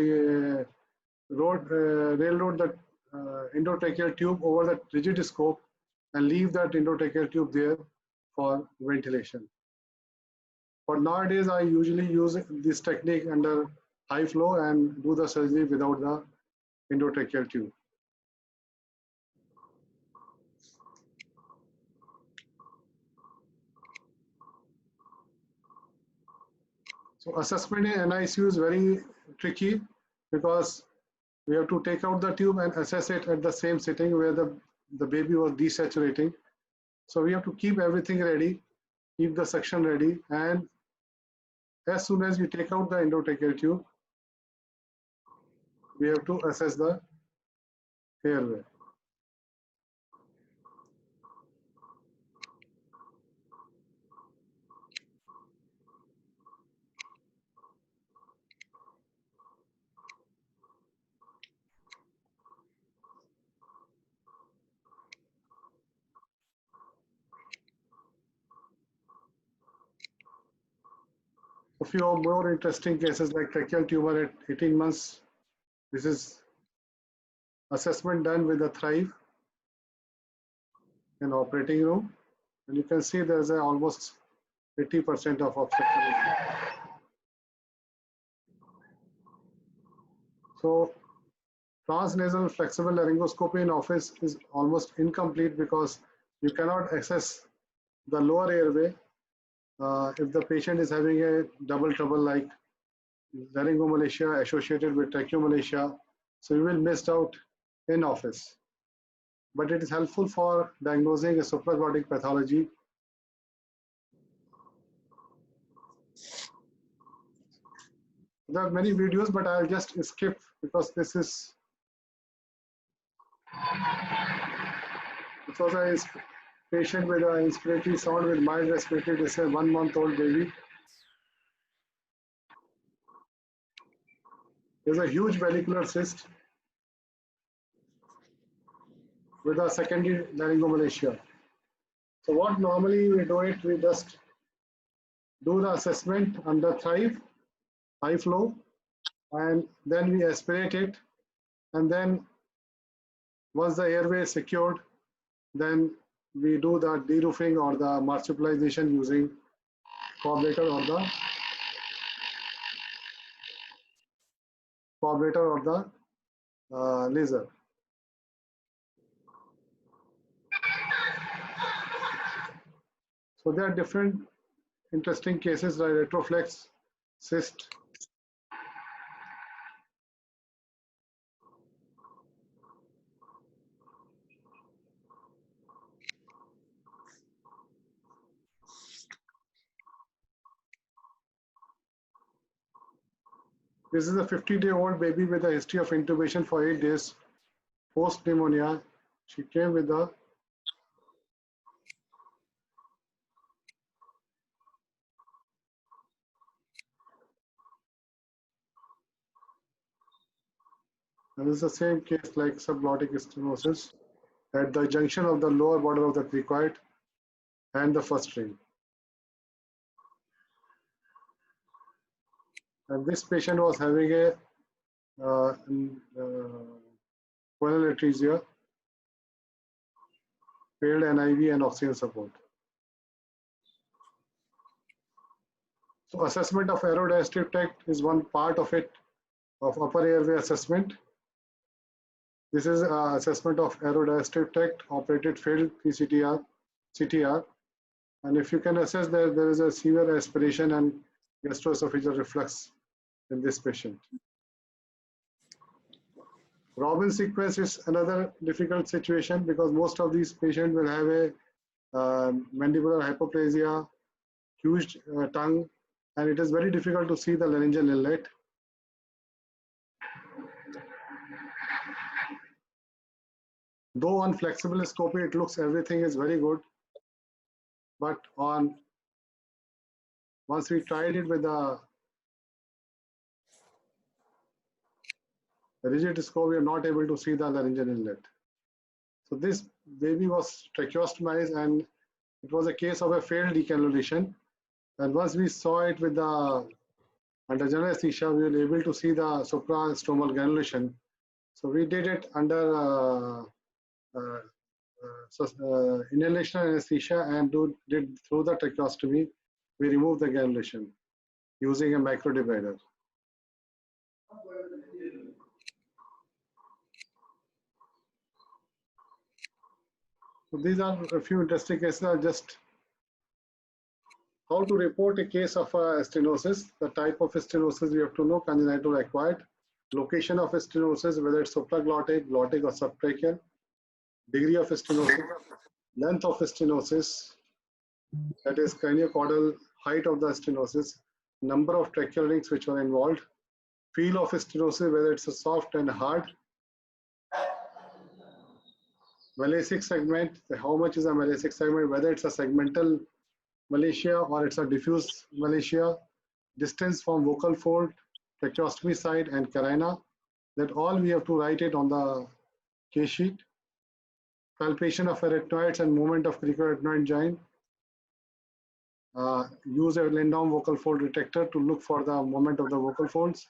[SPEAKER 5] railroad the endotracheal tube over the rigid scope and leave that endotracheal tube there for ventilation. But nowadays I usually use this technique under high flow and do the surgery without the endotracheal tube. So assessment in NICU is very tricky. because we have to take out the tube and assess it at the same sitting where the baby was desaturating. So we have to keep everything ready, keep the suction ready, and as soon as we take out the endotracheal tube, we have to assess the airway. A few more interesting cases like tracheal tumor at 18 months. This is assessment done with the Thrive in operating room. And you can see there's almost 80% of obstruction. So transnasal flexible laryngoscopy in office is almost incomplete because you cannot access the lower airway if the patient is having a double trouble like laryngomalacia associated with tracheomalacia. So you will miss out in office. But it is helpful for diagnosing a supraglottic pathology. There are many videos, but I'll just skip because this was a patient with an inspiratory sound with mild respiratory distress, 1-month-old baby. There's a huge valvular cyst with a secondary laryngomalacia. So what normally we do it, we just do the assessment under Thrive, high flow, and then we aspirate it, and then once the airway is secured, then we do the deroofing or the marsupialization using carburetor or the laser. So there are different interesting cases like retroflex cyst. This is a 50-day-old baby with a history of intubation for 8 days post pneumonia. She came with a and this is the same case like subglottic stenosis at the junction of the lower border of the cricoid and the first ring. And this patient was having a coronal atresia, failed NIV and oxygen support. So assessment of aerodigestive tract is one part of it, of upper airway assessment. This is assessment of aerodigestive tract, operated failed CTR. And if you can assess that there is a severe aspiration and gastroesophageal reflux in this patient. Robin sequence is another difficult situation because most of these patients will have a mandibular hypoplasia, huge tongue, and it is very difficult to see the laryngeal inlet. Though on flexible scopy it looks everything is very good, but once we tried it with the rigid scope, we are not able to see the laryngeal inlet. So this baby was tracheostomized and it was a case of a failed decannulation. And once we saw it with the under general anesthesia, we were able to see the suprastromal granulation. So we did it under inhalation anesthesia and did through the tracheostomy. We removed the granulation using a microdivider. So these are a few interesting cases. Just how to report a case of stenosis. The type of stenosis we have to know, congenital acquired. location of stenosis, whether it's supraglottic, glottic, or subtracheal, degree of stenosis, length of stenosis, that is craniocaudal height of the stenosis, number of tracheal rings which are involved, feel of stenosis, whether it's a soft and hard, Malasic segment, how much is a Malasic segment, whether it's a segmental Malacia or it's a diffuse Malacia, distance from vocal fold, tracheostomy side, and carina. That all we have to write it on the case sheet. Palpation of arytenoids and movement of cricoarytenoid joint. Use a Lindau vocal fold detector to look for the movement of the vocal folds.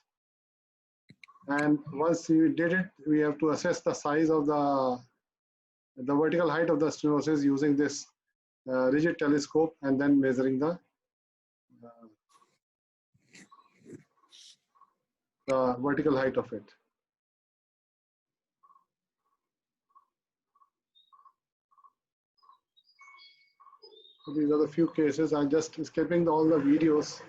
[SPEAKER 5] And once we did it, we have to assess the size of the vertical height of the stenosis using this rigid telescope and then measuring the vertical height of it. So these are the few cases. I'm just skipping all the videos.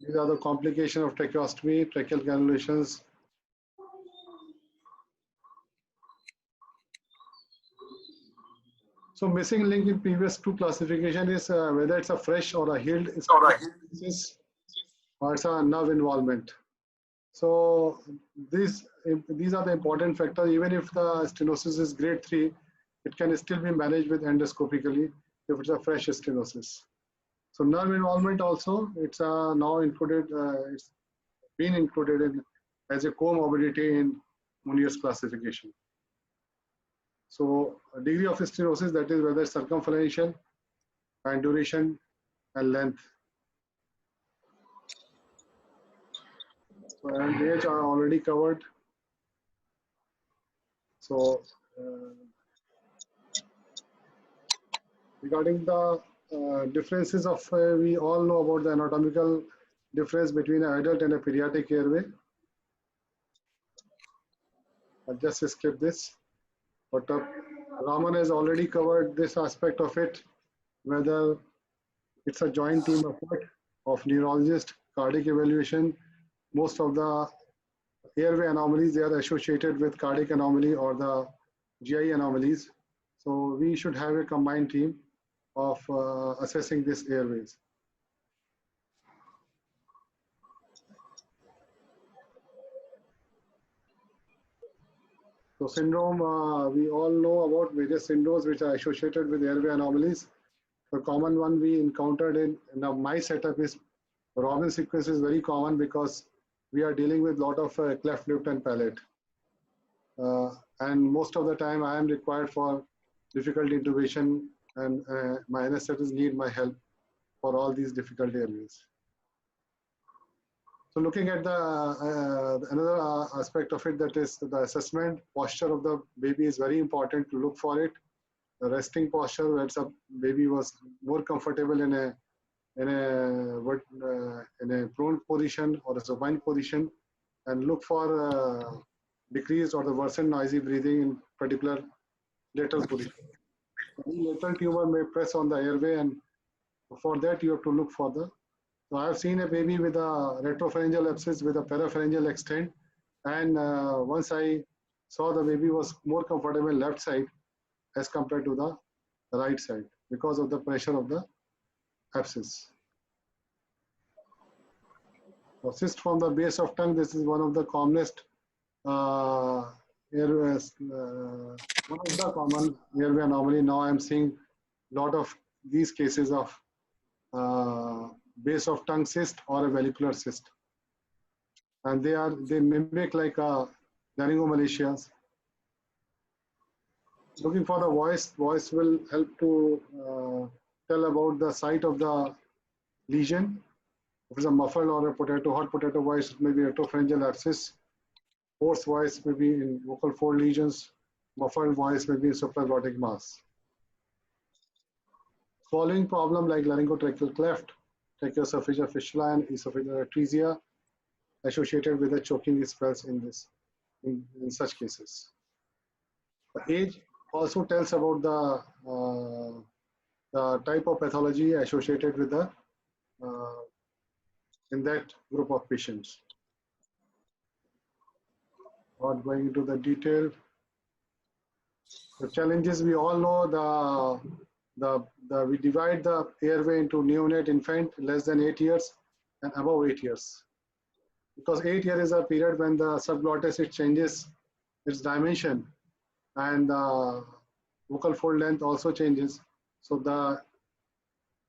[SPEAKER 5] These are the complications of tracheostomy, tracheal granulations. So missing link in previous two classification is whether it's a fresh or a healed stenosis or it's a nerve involvement. So these are the important factors. Even if the stenosis is grade 3, it can still be managed with endoscopically if it's a fresh stenosis. So nerve involvement also, it's now included, it's been included in as a comorbidity in Munoz classification. So degree of stenosis, that is whether circumferential and duration and length. So and age are already covered. So regarding the differences of, we all know about the anatomical difference between an adult and a pediatric airway. I'll just skip this. But Raman has already covered this aspect of it, whether it's a joint team effort of neurologist, cardiac evaluation. Most of the airway anomalies, they are associated with cardiac anomaly or the GI anomalies. So we should have a combined team of assessing these airways. So syndrome, we all know about various syndromes which are associated with airway anomalies. The common one we encountered in my setup is Robin sequence is very common because we are dealing with a lot of cleft lip and palate. And most of the time I am required for difficult intubation and my anesthetists need my help for all these difficult airways. So looking at the another aspect of it, that is the assessment posture of the baby is very important to look for it. The resting posture, where the baby was more comfortable in a prone position or a supine position, and look for decreased or the worsened noisy breathing in particular lateral position. Any lateral tumor may press on the airway, and for that you have to look for the. So I have seen a baby with a retropharyngeal abscess with a parapharyngeal extent, and once I saw the baby was more comfortable left side as compared to the right side because of the pressure of the abscess. So cyst from the base of tongue, this is one of the commonest airways, one of the common airway anomaly. Now I am seeing a lot of these cases of base of tongue cyst or a valvular cyst, and they mimic like laryngomalacias. Looking for the voice will help to tell about the site of the lesion. If it's a muffled or a hot potato voice, it may be retropharyngeal abscess. Hoarse voice may be in vocal fold lesions. Muffled voice may be in supraglottic mass. Following problem like laryngotracheal cleft, tracheoesophageal fistula, and esophageal atresia associated with the choking spells in such cases. The age also tells about the type of pathology associated with the in that group of patients. Not going into the detail. The challenges we all know, we divide the airway into neonate, infant, less than 8 years, and above 8 years. Because 8 years is a period when the subglottis, it changes its dimension, and the vocal fold length also changes. So the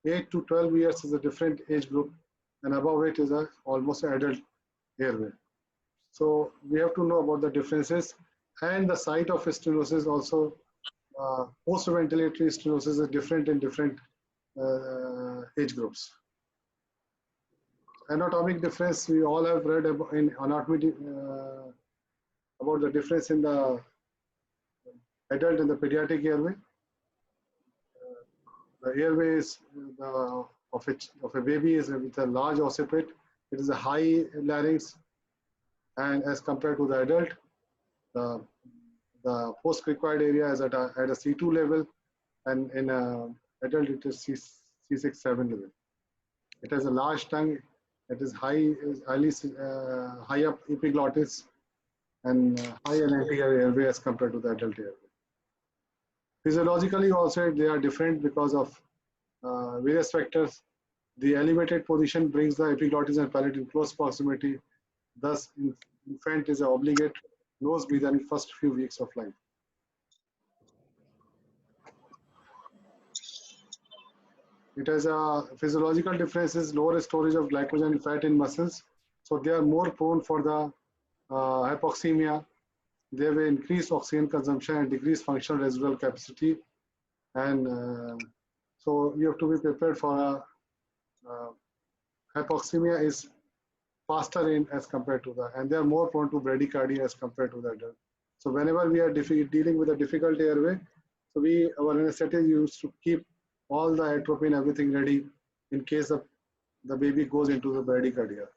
[SPEAKER 5] 8 to 12 years is a different age group, and above it is almost an adult airway. So we have to know about the differences, and the site of stenosis also. Post-ventilatory stenosis is different in different age groups. Anatomic difference, we all have read about in anatomy about the difference in the adult and the pediatric airway. The airway is of a baby is with a large occiput. It is a high larynx, and as compared to the adult, the post-cricoid area is at a C2 level, and in adult it is C6, 7 level. It has a large tongue. It is high up epiglottis and high in anterior airway as compared to the adult airway. Physiologically also they are different because of various factors. The elevated position brings the epiglottis and palate in close proximity. Thus, infant is an obligate nose breather in first few weeks of life. It has a physiological differences, lower storage of glycogen and fat in muscles. So they are more prone for the hypoxemia. They have increased oxygen consumption and decreased functional residual capacity. And so you have to be prepared for hypoxemia is faster in as compared to the, and they are more prone to bradycardia as compared to the adult. So whenever we are dealing with a difficult airway, so our anesthetic used to keep all the atropine, everything ready in case of the baby goes into the bradycardia.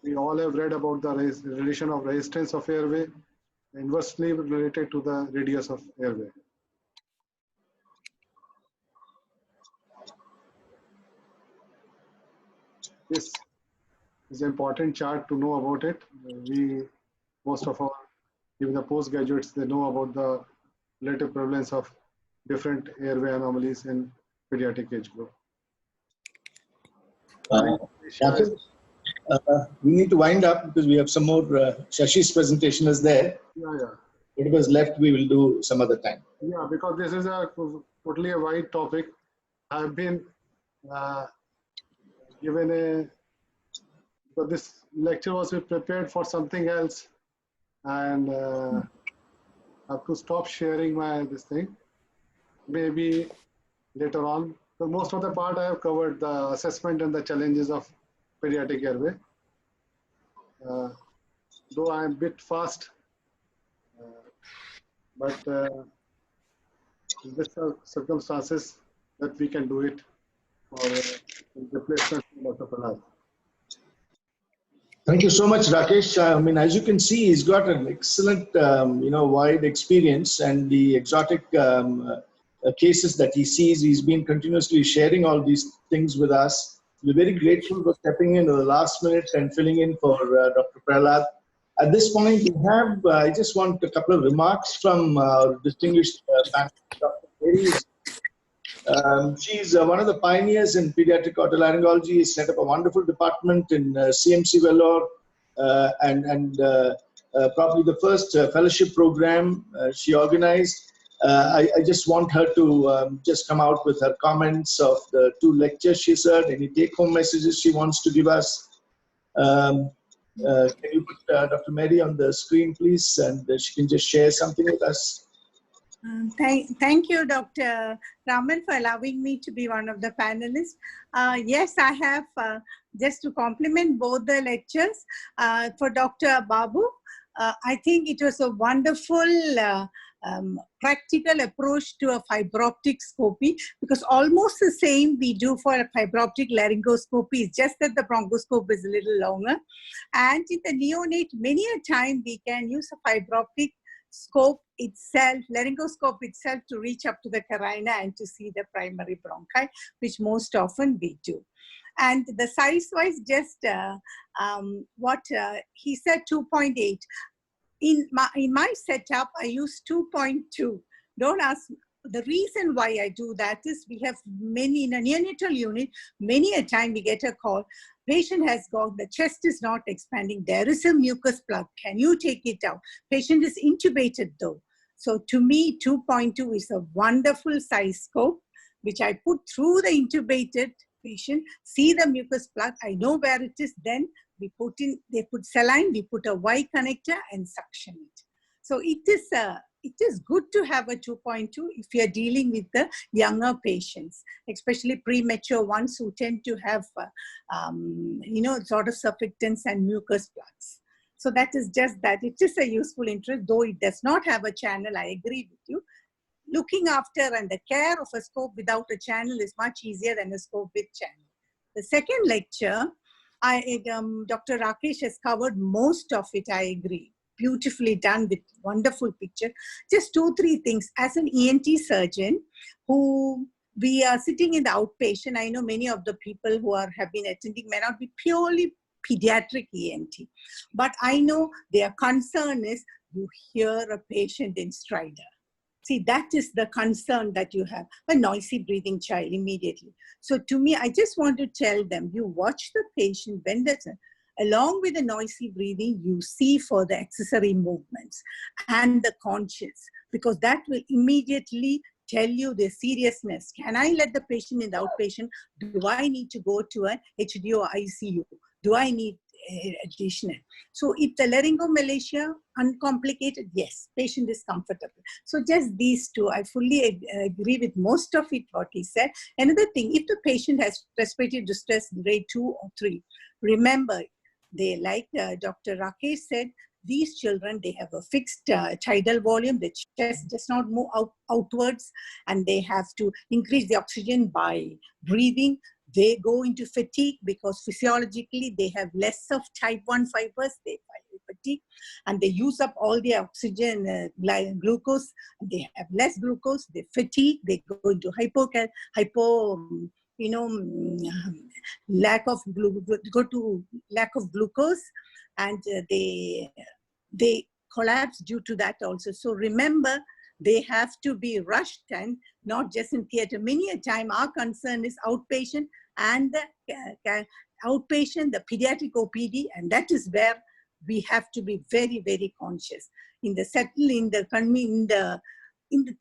[SPEAKER 5] We all have read about the relation of resistance of airway inversely related to the radius of airway. This is an important chart to know about it. Most of our, even the postgraduates, they know about the relative prevalence of different airway anomalies in pediatric age group.
[SPEAKER 2] We need to wind up because we have some more. Shashi's presentation is there.
[SPEAKER 5] Yeah.
[SPEAKER 2] Whatever's left, we will do some other time.
[SPEAKER 5] Yeah, because this is a totally a wide topic. I've been given but this lecture was prepared for something else, and I have to stop sharing this thing. Maybe later on. So most of the part I have covered the assessment and the challenges of pediatric airway. Though I am a bit fast, but in this circumstances that we can do it for replacement of Dr. Prahlad.
[SPEAKER 2] Thank you so much, Rakesh. I mean, as you can see, he's got an excellent, wide experience, and the exotic cases that he sees, he's been continuously sharing all these things with us. We're very grateful for stepping in at the last minute and filling in for Dr. Prahlad. At this point, we have, I just want a couple of remarks from our distinguished panel, Dr. Mary. She's one of the pioneers in pediatric otolaryngology. Has set up a wonderful department in CMC Vellore, and probably the first fellowship program she organized. I just want her to just come out with her comments of the 2 lectures she's heard, any take-home messages she wants to give us. Can you put Dr. Mary on the screen, please, and she can just share something with us.
[SPEAKER 7] Thank you, Dr. Raman, for allowing me to be one of the panelists. Yes, I have, just to compliment both the lectures, for Dr. Babu, I think it was a wonderful practical approach to a fiberoptic scopy, because almost the same we do for a fiberoptic laryngoscopy, it's just that the bronchoscope is a little longer. And in the neonate, many a time we can use a fiberoptic scope itself, laryngoscope itself, to reach up to the carina and to see the primary bronchi, which most often we do. And the size wise, just what he said, 2.8. In my setup, I use 2.2. Don't ask. The reason why I do that is we have many in a neonatal unit. Many a time we get a call. Patient has got, the chest is not expanding. There is a mucus plug. Can you take it out? Patient is intubated though. So to me, 2.2 is a wonderful size scope, which I put through the intubated patient, see the mucus plug. I know where it is. Then we put in, they put saline, we put a Y connector and suction it. So it is good to have a 2.2 if you're dealing with the younger patients, especially premature ones who tend to have, sort of surfactants and mucus plugs. So that is just that. It is a useful interest, though it does not have a channel. I agree with you. Looking after and the care of a scope without a channel is much easier than a scope with channel. The second lecture, Dr. Rakesh has covered most of it, I agree. Beautifully done with wonderful picture. Just 2-3 things. As an ENT surgeon who we are sitting in the outpatient, I know many of the people who have been attending may not be purely pediatric ENT, but I know their concern is you hear a patient in stridor. See, that is the concern that you have, a noisy breathing child immediately. So to me, I just want to tell them, you watch the patient when there's along with the noisy breathing, you see for the accessory movements and the conscious, because that will immediately tell you the seriousness. Can I let the patient in the outpatient? Do I need to go to an HDO or ICU? Do I need additional? So if the laryngomalacia uncomplicated, yes, patient is comfortable. So just these two, I fully agree with most of it what he said. Another thing, if the patient has respiratory distress grade 2 or 3, remember, they, like Dr. Rakesh said, these children, they have a fixed tidal volume, the chest does not move outwards, and they have to increase the oxygen by breathing. They go into fatigue because physiologically they have less of type 1 fibers, they fatigue, and they use up all the oxygen, glucose, they have less glucose, they fatigue, they go into lack of glucose, and they collapse due to that also. So remember, they have to be rushed and not just in theater. Many a time our concern is outpatient and the outpatient, the pediatric OPD, and that is where we have to be very, very conscious. In the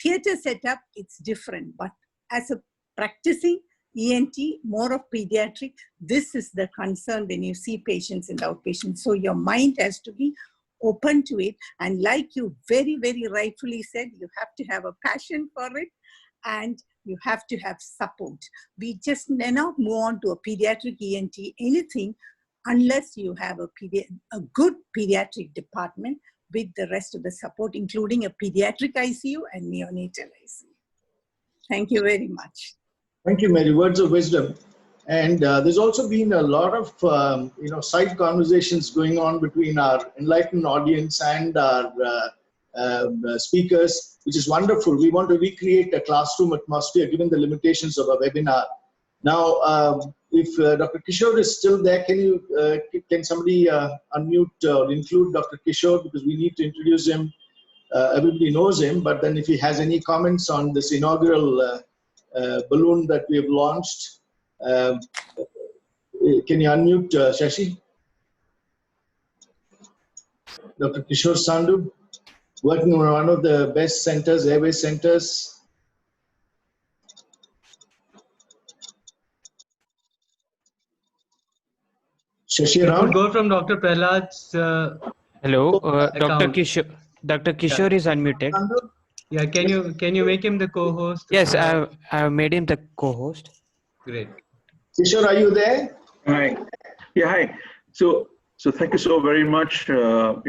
[SPEAKER 7] theater setup, it's different, but as a practicing ENT, more of pediatric, this is the concern when you see patients in the outpatient. So your mind has to be open to it. And like you very, very rightfully said, you have to have a passion for it and you have to have support. We just cannot move on to a pediatric ENT, anything, unless you have a good pediatric department with the rest of the support, including a pediatric ICU and neonatal ICU. Thank you very much.
[SPEAKER 2] Thank you, Mary. Words of wisdom. And there's also been a lot of side conversations going on between our enlightened audience and our speakers, which is wonderful. We want to recreate a classroom atmosphere given the limitations of a webinar. Now, if Dr. Kishore is still there, can somebody unmute or include Dr. Kishore, because we need to introduce him. Everybody knows him, but then if he has any comments on this inaugural balloon that we have launched, can you unmute Shashi? Dr. Kishore Sandhu, working on one of the best centers, airway centers. Shashi
[SPEAKER 8] It
[SPEAKER 2] Ram?
[SPEAKER 8] would go from Dr. Prahlad's
[SPEAKER 4] Hello, Dr.
[SPEAKER 8] account.
[SPEAKER 4] Kishore. Dr. Kishore is unmuted.
[SPEAKER 8] Yeah, can you make him the co-host?
[SPEAKER 4] Yes, I have made him the co-host.
[SPEAKER 8] Great.
[SPEAKER 2] Kishore, are you there?
[SPEAKER 9] Hi. Yeah, hi. So thank you so very much, to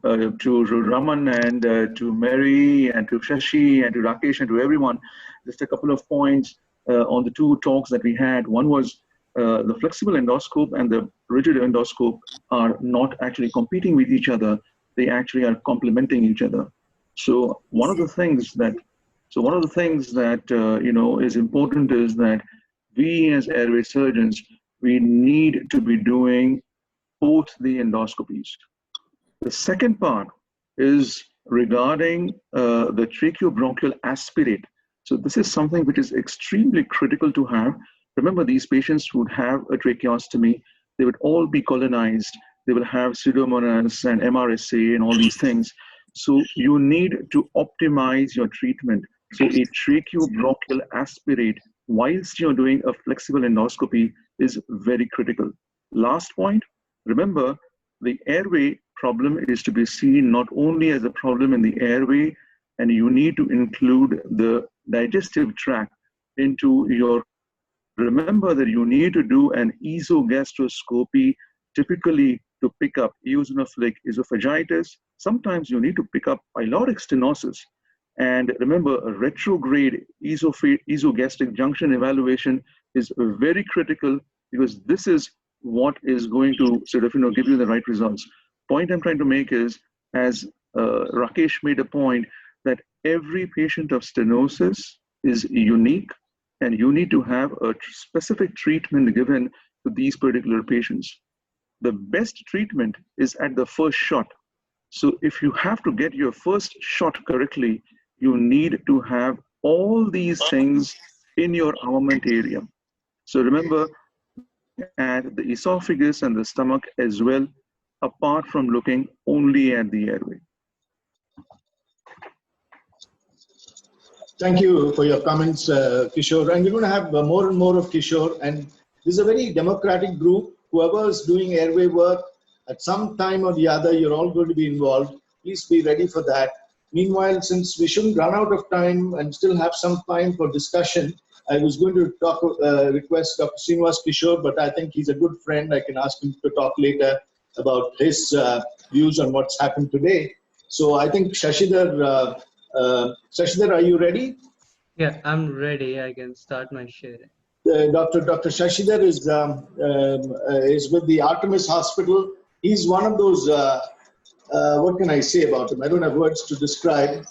[SPEAKER 9] Raman and to Mary and to Shashi and to Rakesh and to everyone. Just a couple of points on the two talks that we had. One was the flexible endoscope and the rigid endoscope are not actually competing with each other. They actually are complementing each other. So one of the things that is important is that we as airway surgeons we need to be doing both the endoscopies. The second part is regarding the tracheobronchial aspirate. So this is something which is extremely critical to have. Remember, these patients would have a tracheostomy. They would all be colonized. They will have Pseudomonas and MRSA and all these things. So you need to optimize your treatment. So a tracheobronchial aspirate whilst you're doing a flexible endoscopy is very critical. Last point, remember, the airway problem is to be seen not only as a problem in the airway, and you need to include the digestive tract into your, remember that you need to do an esogastroscopy typically to pick up eosinophilic esophagitis. Sometimes you need to pick up pyloric stenosis. And remember, a retrograde esogastric junction evaluation is very critical, because this is what is going to sort of, give you the right results. Point I'm trying to make is, as Rakesh made a point, that every patient of stenosis is unique, and you need to have a specific treatment given to these particular patients. The best treatment is at the first shot. So if you have to get your first shot correctly, you need to have all these things in your armamentarium. So remember, at the esophagus and the stomach as well, apart from looking only at the airway.
[SPEAKER 2] Thank you for your comments, Kishore. And we're going to have more and more of Kishore. And this is a very democratic group. Whoever is doing airway work, at some time or the other, you're all going to be involved. Please be ready for that. Meanwhile, since we shouldn't run out of time and still have some time for discussion, I was going to request Dr. Srinivas Kishore, but I think he's a good friend. I can ask him to talk later about his views on what's happened today. So I think Shashidhar, Shashidhar, are you ready?
[SPEAKER 8] Yeah, I'm ready. I can start my sharing.
[SPEAKER 2] Dr. Shashidhar is with the Artemis Hospital. He's one of those, what can I say about him? I don't have words to describe.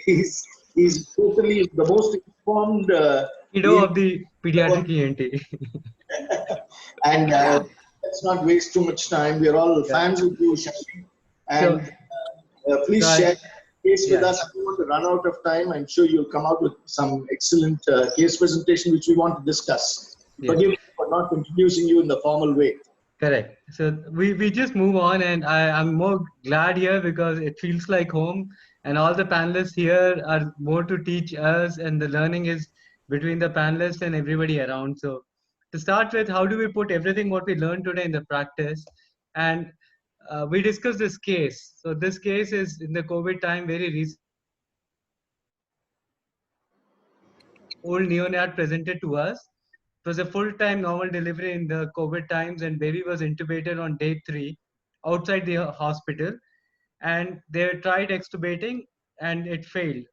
[SPEAKER 2] He's totally the most informed
[SPEAKER 8] Hero of the pediatric ENT.
[SPEAKER 2] And let's not waste too much time. We're all fans of you, Shashi. And please share the case with us. I don't want to run out of time. I'm sure you'll come out with some excellent case presentation, which we want to discuss. Forgive me for not introducing you in the formal way.
[SPEAKER 8] Correct. So we just move on, and I'm more glad here because it feels like home, and all the panelists here are more to teach us, and the learning is between the panelists and everybody around. So to start with, how do we put everything what we learned today in the practice? And we discussed this case. So this case is in the COVID time, very recent. Old neonat presented to us. It was a full-time normal delivery in the COVID times, and baby was intubated on day 3 outside the hospital. And they tried extubating, and it failed.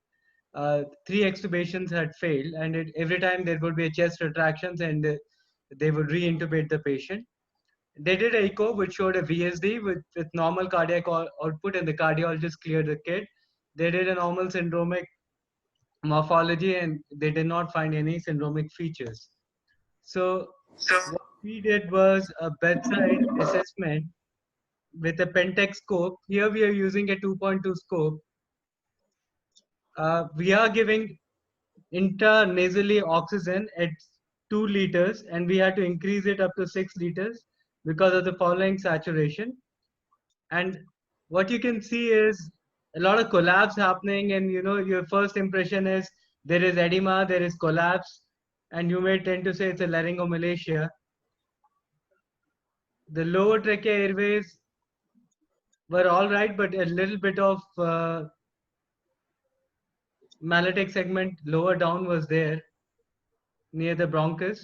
[SPEAKER 8] 3 extubations had failed, and every time there would be a chest retractions, and they would re-intubate the patient. They did an echo which showed a VSD with normal cardiac output, and the cardiologist cleared the kid. They did a normal syndromic morphology, and they did not find any syndromic features. So what we did was a bedside assessment with a Pentax scope. Here we are using a 2.2 scope. We are giving intranasally oxygen at 2 liters, and we had to increase it up to 6 liters because of the following saturation. And what you can see is a lot of collapse happening, and your first impression is there is edema, there is collapse, and you may tend to say it's a laryngomalacia. The lower trachea airways were all right, but a little bit of malatic segment lower down was there near the bronchus.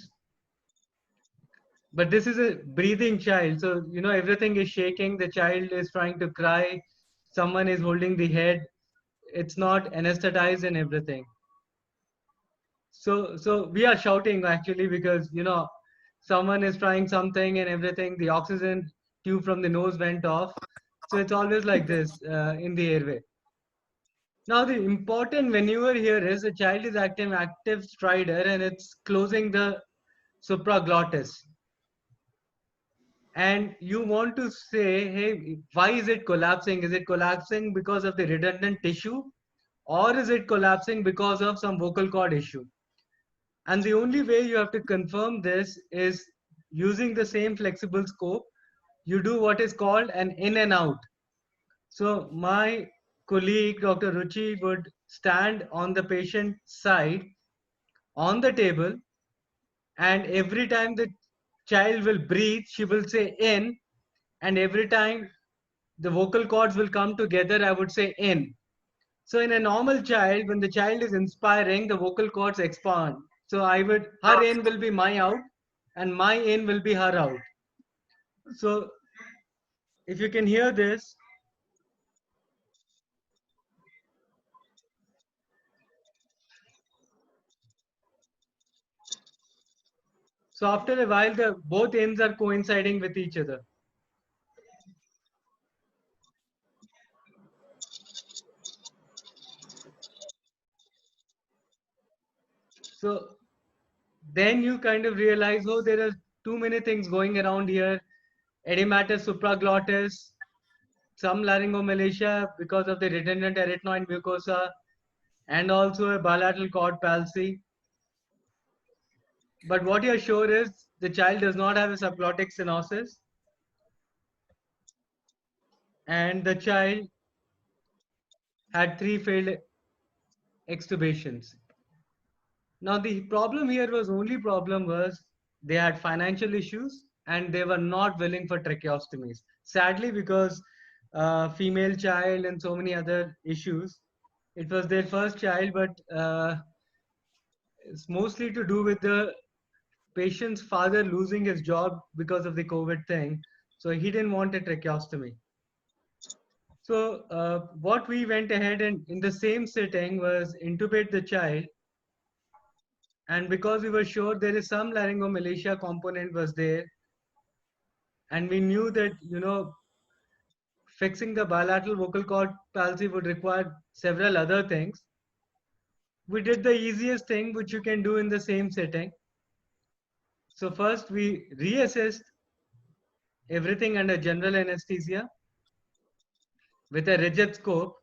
[SPEAKER 8] But this is a breathing child, so everything is shaking. The child is trying to cry. Someone is holding the head. It's not anesthetized and everything. So we are shouting actually because someone is trying something and everything. The oxygen tube from the nose went off. So it's always like this in the airway. Now the important maneuver here is the child is active stridor, and it's closing the supraglottis. and you want to say, hey, why is it collapsing? Is it collapsing because of the redundant tissue, or is it collapsing because of some vocal cord issue? And the only way you have to confirm this is using the same flexible scope. You do what is called an in and out. So my colleague, Dr. Ruchi, would stand on the patient side on the table, and every time the child will breathe, she will say in, and every time the vocal cords will come together, I would say in. So in a normal child, when the child is inspiring, the vocal cords expand. So her in will be my out, and my in will be her out. So if you can hear this, so after a while, the both ends are coinciding with each other. So then you kind of realize, oh, there are too many things going around here. Edematous supraglottis, some laryngomalacia because of the redundant arytenoid mucosa, and also a bilateral cord palsy. But what you're sure is the child does not have a subglottic stenosis, and the child had 3 failed extubations. Now the problem here was they had financial issues and they were not willing for tracheostomies. Sadly, because female child and so many other issues, it was their first child, but it's mostly to do with the patient's father losing his job because of the COVID thing. So he didn't want a tracheostomy. So what we went ahead and in the same setting was intubate the child. And because we were sure there is some laryngomalacia component was there, and we knew that, fixing the bilateral vocal cord palsy would require several other things, we did the easiest thing which you can do in the same setting. So first we reassessed everything under general anesthesia with a rigid scope,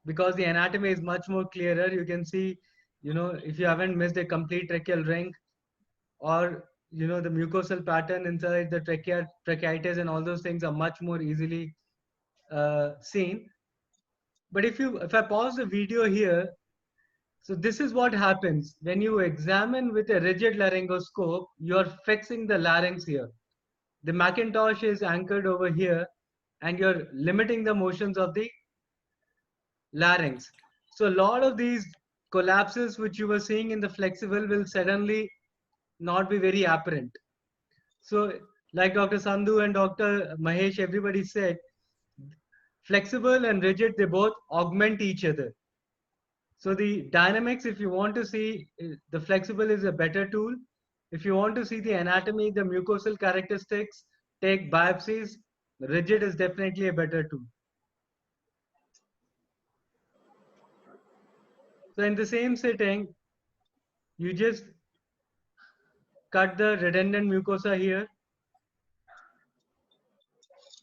[SPEAKER 8] because the anatomy is much more clearer. You can see, if you haven't missed a complete tracheal ring, or the mucosal pattern inside the tracheitis and all those things are much more easily seen. But if I pause the video here, so this is what happens when you examine with a rigid laryngoscope. You're fixing the larynx here. The Macintosh is anchored over here, and you're limiting the motions of the larynx. So a lot of these collapses which you were seeing in the flexible will suddenly not be very apparent. So like Dr. Sandhu and Dr. Mahesh, everybody said, flexible and rigid, they both augment each other. So the dynamics, if you want to see, the flexible is a better tool. If you want to see the anatomy, the mucosal characteristics, take biopsies, rigid is definitely a better tool. So in the same setting, you just cut the redundant mucosa here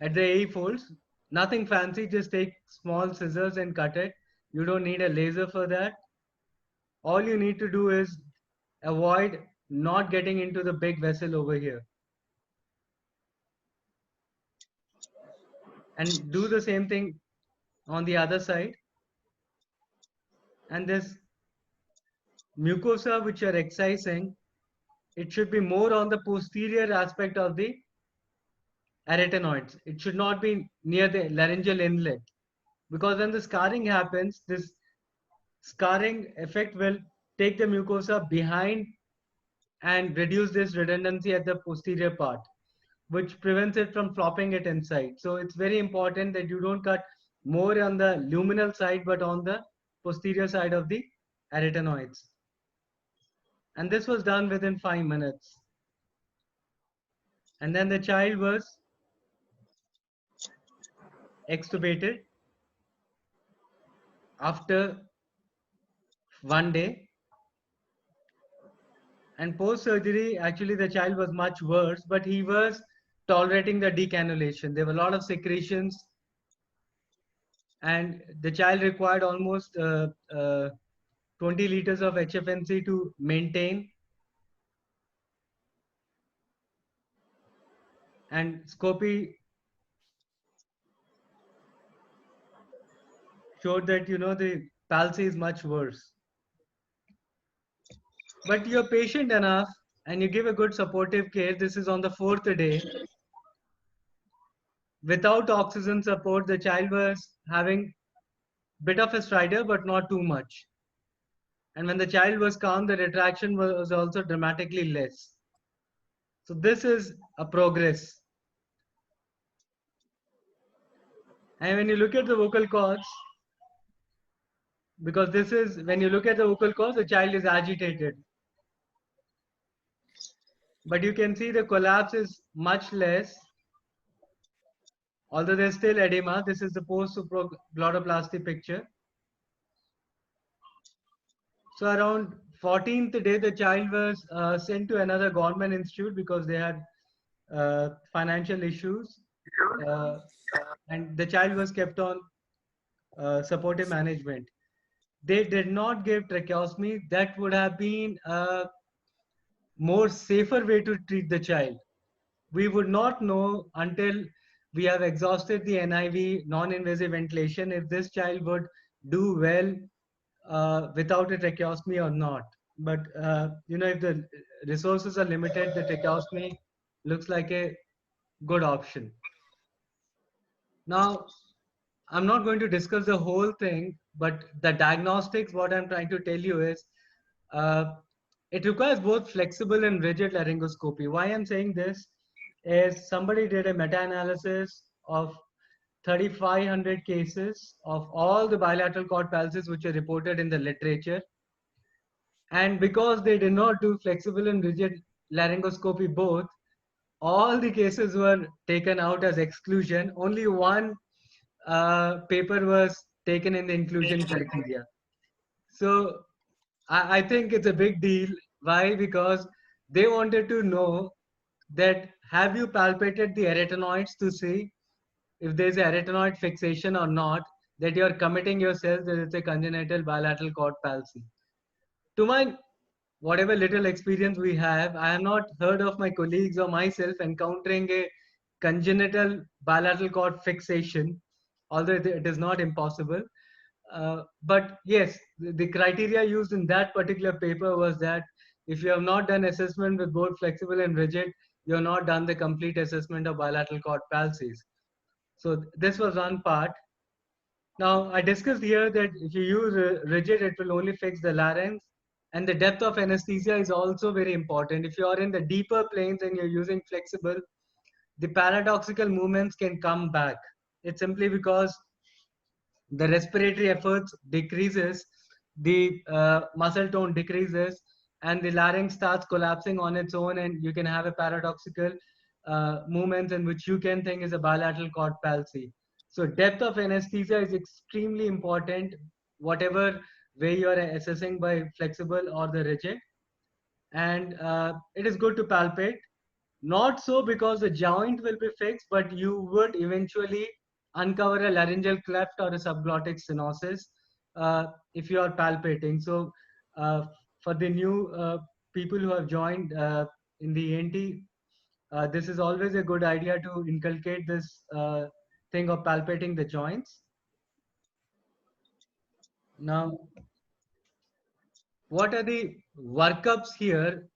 [SPEAKER 8] at the AE folds. Nothing fancy, just take small scissors and cut it. You don't need a laser for that. All you need to do is avoid not getting into the big vessel over here. And do the same thing on the other side. And this mucosa which you're excising, it should be more on the posterior aspect of the arytenoids. It should not be near the laryngeal inlet, because when the scarring happens, this scarring effect will take the mucosa behind and reduce this redundancy at the posterior part, which prevents it from flopping it inside. So it's very important that you don't cut more on the luminal side, but on the posterior side of the arytenoids. And this was done within 5 minutes. And then the child was extubated after 1 day. And post surgery, actually the child was much worse, but he was tolerating the decannulation. There were a lot of secretions, and the child required almost 20 liters of HFNC to maintain. And Scopy showed that, you know, the palsy is much worse. But you're patient enough and you give a good supportive care. This is on the 4th day. Without oxygen support, the child was having bit of a stridor, but not too much. And when the child was calm, the retraction was also dramatically less. So this is a progress. And when you look at the vocal cords, because this is, when you look at the vocal cords, the child is agitated. But you can see the collapse is much less. Although there's still edema, this is the post-glotoplasty picture. So around 14th day, the child was sent to another government institute because they had financial issues. And the child was kept on supportive management. They did not give tracheostomy. That would have been a more safer way to treat the child. We would not know until we have exhausted the NIV, non-invasive ventilation, if this child would do well without a tracheostomy or not. But you know, if the resources are limited, the tracheostomy looks like a good option. Now, I'm not going to discuss the whole thing, but the diagnostics, what I'm trying to tell you is, it requires both flexible and rigid laryngoscopy. Why I'm saying this is somebody did a meta-analysis of 3,500 cases of all the bilateral cord palsies which are reported in the literature. And because they did not do flexible and rigid laryngoscopy both, all the cases were taken out as exclusion. Only one paper was taken in the inclusion criteria. So I think it's a big deal. Why? Because they wanted to know that have you palpated the arytenoids to see if there's a arytenoid fixation or not, that you're committing yourself that it's a congenital bilateral cord palsy. To my whatever little experience we have, I have not heard of my colleagues or myself encountering a congenital bilateral cord fixation, although it is not impossible. But yes, the criteria used in that particular paper was that if you have not done assessment with both flexible and rigid, you have not done the complete assessment of bilateral cord palsies. So this was one part. Now I discussed here that if you use rigid, it will only fix the larynx, and the depth of anesthesia is also very important. If you are in the deeper planes and you're using flexible, the paradoxical movements can come back. It's simply because the respiratory efforts decreases, the muscle tone decreases, and the larynx starts collapsing on its own, and you can have a paradoxical movements in which you can think is a bilateral cord palsy. So depth of anesthesia is extremely important, whatever way you are assessing by flexible or the rigid. And it is good to palpate. Not so because the joint will be fixed, but you would eventually uncover a laryngeal cleft or a subglottic stenosis if you are palpating. So for the new people who have joined in the ENT, this is always a good idea to inculcate this thing of palpating the joints. Now, what are the workups here?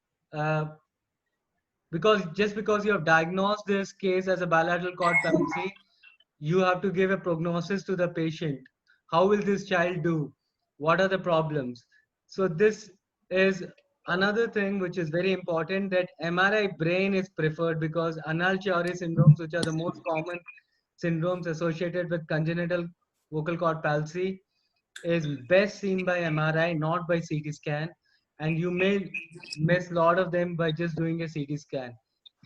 [SPEAKER 8] Because just because you have diagnosed this case as a bilateral cord palsy, you have to give a prognosis to the patient. How will this child do? What are the problems? So this is another thing which is very important, that MRI brain is preferred because Anal-Chiari syndromes, which are the most common syndromes associated with congenital vocal cord palsy, is best seen by MRI, not by CT scan. And you may miss a lot of them by just doing a CT scan.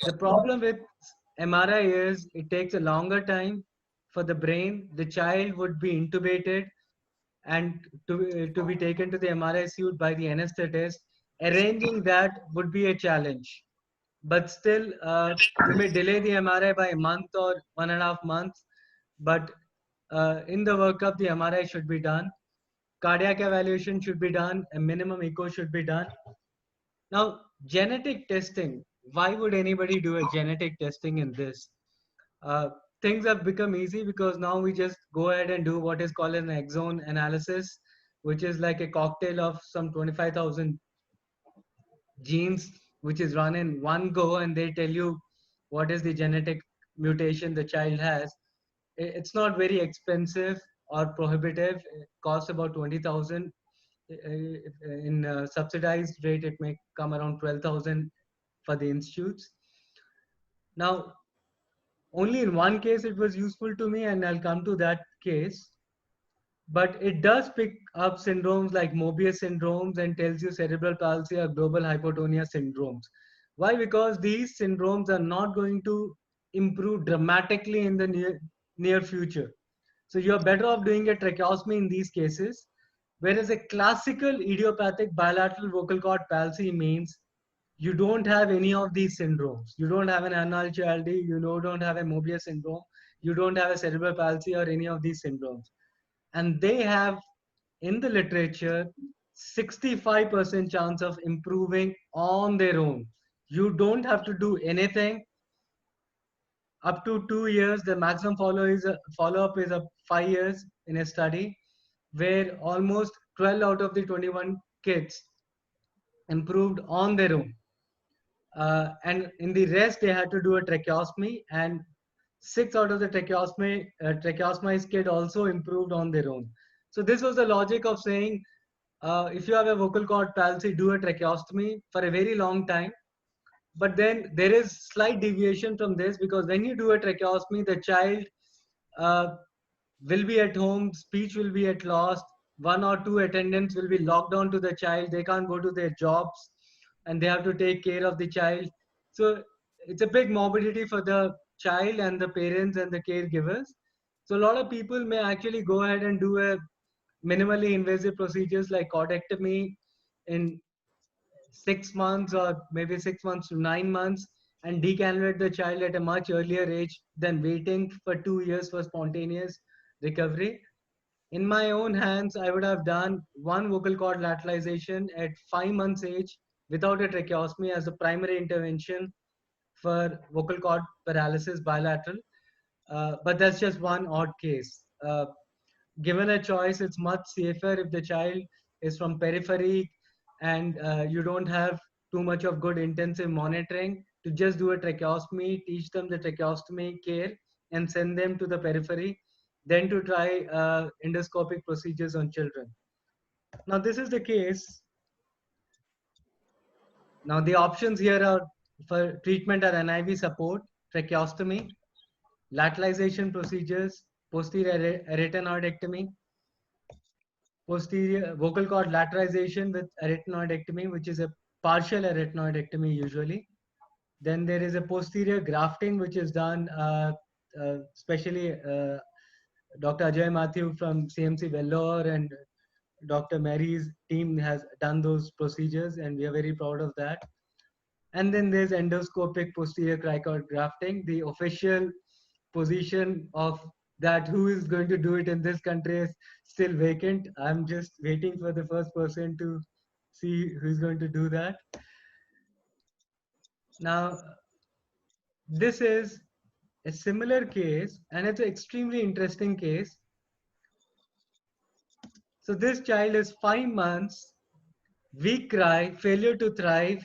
[SPEAKER 8] The problem with MRI is it takes a longer time for the brain. The child would be intubated and to be taken to the MRI suite by the anesthetist. Arranging that would be a challenge. but still you may delay the MRI by a month or 1.5 months, but in the workup, the MRI should be done. Cardiac evaluation should be done. A minimum echo should be done. Now, genetic testing. Why would anybody do a genetic testing in this? Uh, Things have become easy because now we just go ahead and do what is called an exome analysis, which is like a cocktail of some 25,000 genes, which is run in one go, and they tell you what is the genetic mutation the child has. It's not very expensive or prohibitive. It costs about 20,000. In subsidized rate, it may come around 12,000 for the institutes. Now, only in one case it was useful to me, and I'll come to that case. But it does pick up syndromes like Mobius syndromes and tells you cerebral palsy or global hypotonia syndromes. Why? Because these syndromes are not going to improve dramatically in the near future. So you're better off doing a tracheostomy in these cases. Whereas a classical idiopathic bilateral vocal cord palsy means you don't have any of these syndromes. You don't have an Arnold-Chialdi, you don't have a Mobius syndrome, you don't have a cerebral palsy or any of these syndromes. And they have, in the literature, 65% chance of improving on their own. You don't have to do anything. Up to 2 years, the maximum follow-up is 5 years in a study, where almost 12 out of the 21 kids improved on their own. And in the rest, they had to do a tracheostomy, and 6 out of the tracheostomized kid also improved on their own. So this was the logic of saying, if you have a vocal cord palsy, do a tracheostomy for a very long time. But then there is slight deviation from this, because when you do a tracheostomy, the child will be at home, speech will be at loss, 1 or 2 attendants will be locked down to the child, they can't go to their jobs, and they have to take care of the child. So it's a big morbidity for the child and the parents and the caregivers. So a lot of people may actually go ahead and do a minimally invasive procedures like cordectomy in 6 months or maybe 6 months to 9 months, and decannulate the child at a much earlier age than waiting for 2 years for spontaneous recovery. In my own hands, I would have done one vocal cord lateralization at 5 months age without a tracheostomy as the primary intervention for vocal cord paralysis bilateral. But that's just one odd case. Given a choice, it's much safer if the child is from periphery and you don't have too much of good intensive monitoring, to just do a tracheostomy, teach them the tracheostomy care, and send them to the periphery, then to try endoscopic procedures on children. Now, this is the case. Now, the options here are for treatment are NIV support, tracheostomy, lateralization procedures, posterior arytenoidectomy, posterior vocal cord lateralization with arytenoidectomy, which is a partial arytenoidectomy usually. Then there is a posterior grafting, which is done especially Dr. Ajay Matthew from CMC Vellore and Dr. Mary's team has done those procedures, and we are very proud of that. And then there's endoscopic posterior cricoid grafting. The official position of that, who is going to do it in this country, is still vacant. I'm just waiting for the first person to see who's going to do that. Now, this is a similar case, and it's an extremely interesting case. So this child is 5 months, weak cry, failure to thrive,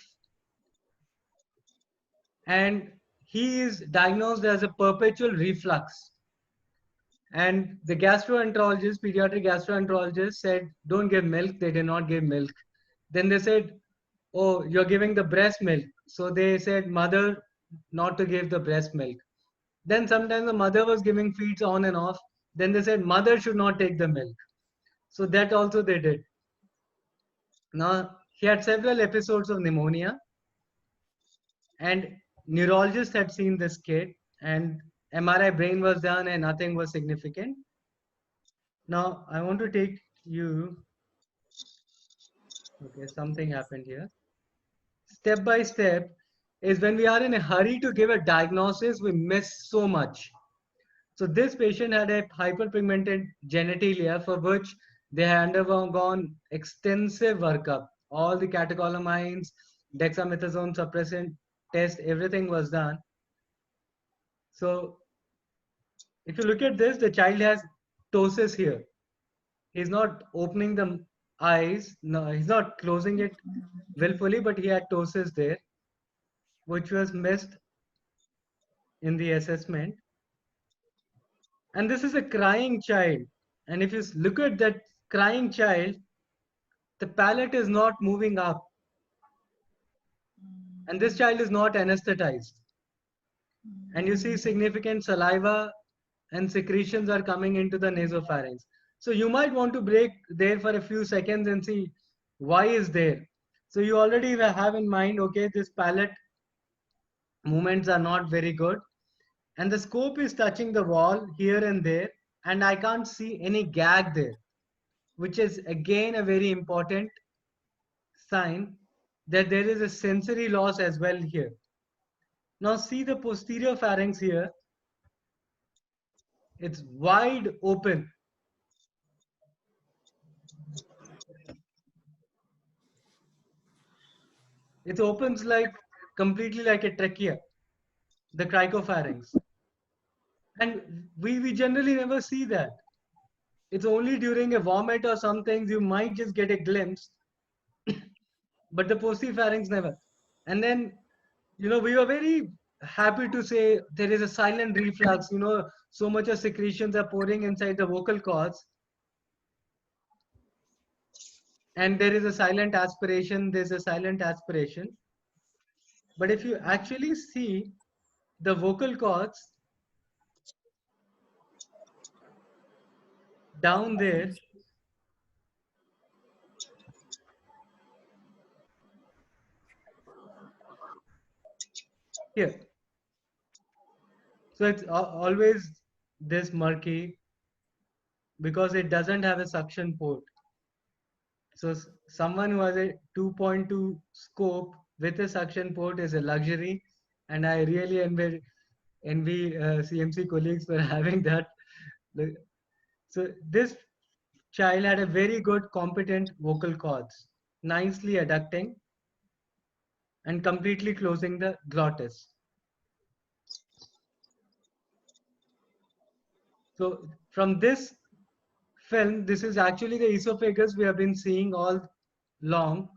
[SPEAKER 8] and he is diagnosed as a perpetual reflux. And the gastroenterologist, pediatric gastroenterologist said, don't give milk. They did not give milk. Then they said, oh, you're giving the breast milk. So they said, mother, not to give the breast milk. Then sometimes the mother was giving feeds on and off. Then they said, mother should not take the milk. So that also they did. Now, he had several episodes of pneumonia, and neurologist had seen this kid, and MRI brain was done and nothing was significant. Now, I want to take you, okay, something happened here. Step by step, is when we are in a hurry to give a diagnosis, we miss so much. So this patient had a hyperpigmented genitalia for which they had undergone extensive workup. All the catecholamines, dexamethasone suppressant test, everything was done. So if you look at this, the child has ptosis here. He's not opening the eyes. No, he's not closing it willfully, but he had ptosis there, which was missed in the assessment. And this is a crying child. And if you look at that crying child, the palate is not moving up. And this child is not anesthetized. And you see significant saliva and secretions are coming into the nasopharynx. So you might want to break there for a few seconds and see why is there. So you already have in mind, okay, this palate movements are not very good. And the scope is touching the wall here and there. And I can't see any gag there, which is again a very important sign that there is a sensory loss as well here. Now see the posterior pharynx here. It's wide open. It opens like completely like a trachea, the cricopharynx. And we generally never see that. It's only during a vomit or some things you might just get a glimpse, but the posterior pharynx never. And then, we were very happy to say there is a silent reflux, so much of secretions are pouring inside the vocal cords. And there is a silent aspiration, there's a silent aspiration. But if you actually see the vocal cords down there, here. So it's always this murky because it doesn't have a suction port. So someone who has a 2.2 scope with a suction port is a luxury, and I really envy CMC colleagues for having that. So this child had a very good competent vocal cords, nicely adducting and completely closing the glottis. So from this film, this is actually the esophagus we have been seeing all long.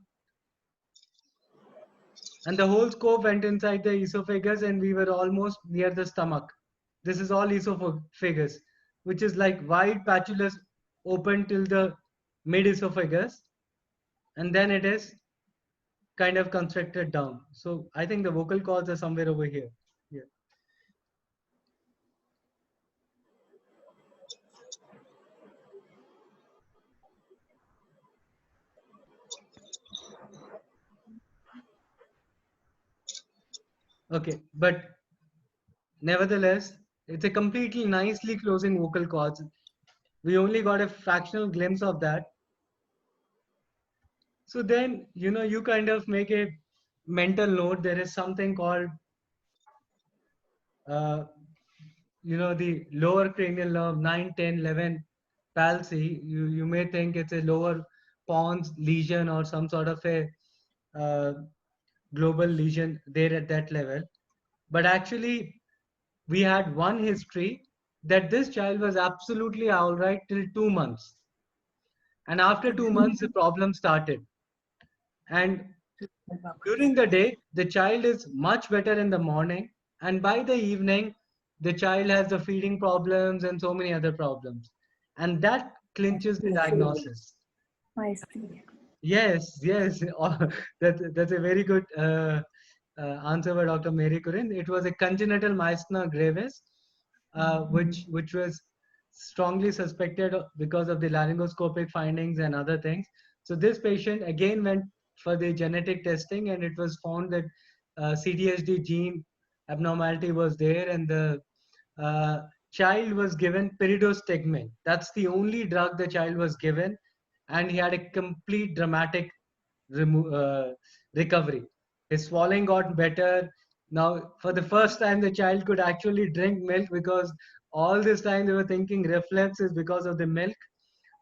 [SPEAKER 8] And the whole scope went inside the esophagus and we were almost near the stomach. This is all esophagus, which is like wide patulous open till the mid esophagus. And then it is kind of constricted down. So I think the vocal cords are somewhere over here. Yeah. Okay, but nevertheless, it's a completely nicely closing vocal cords. We only got a fractional glimpse of that. So then, you kind of make a mental note. There is something called, the lower cranial nerve 9, 10, 11 palsy. You may think it's a lower pons lesion or some sort of a global lesion there at that level. But actually, we had one history that this child was absolutely all right till 2 months. And after 2 months, the problem started. And during the day, the child is much better in the morning. And by the evening, the child has the feeding problems and so many other problems. And that clinches the diagnosis. Yes. That's a very good answer by Dr. Mary Kurin. It was a congenital myasthenia gravis, which was strongly suspected because of the laryngoscopic findings and other things. So this patient again went for the genetic testing, and it was found that CDHD gene abnormality was there, and the child was given pyridostigmine. That's the only drug the child was given, and he had a complete dramatic recovery. his swallowing got better. Now, for the first time, the child could actually drink milk, because all this time they were thinking reflux is because of the milk.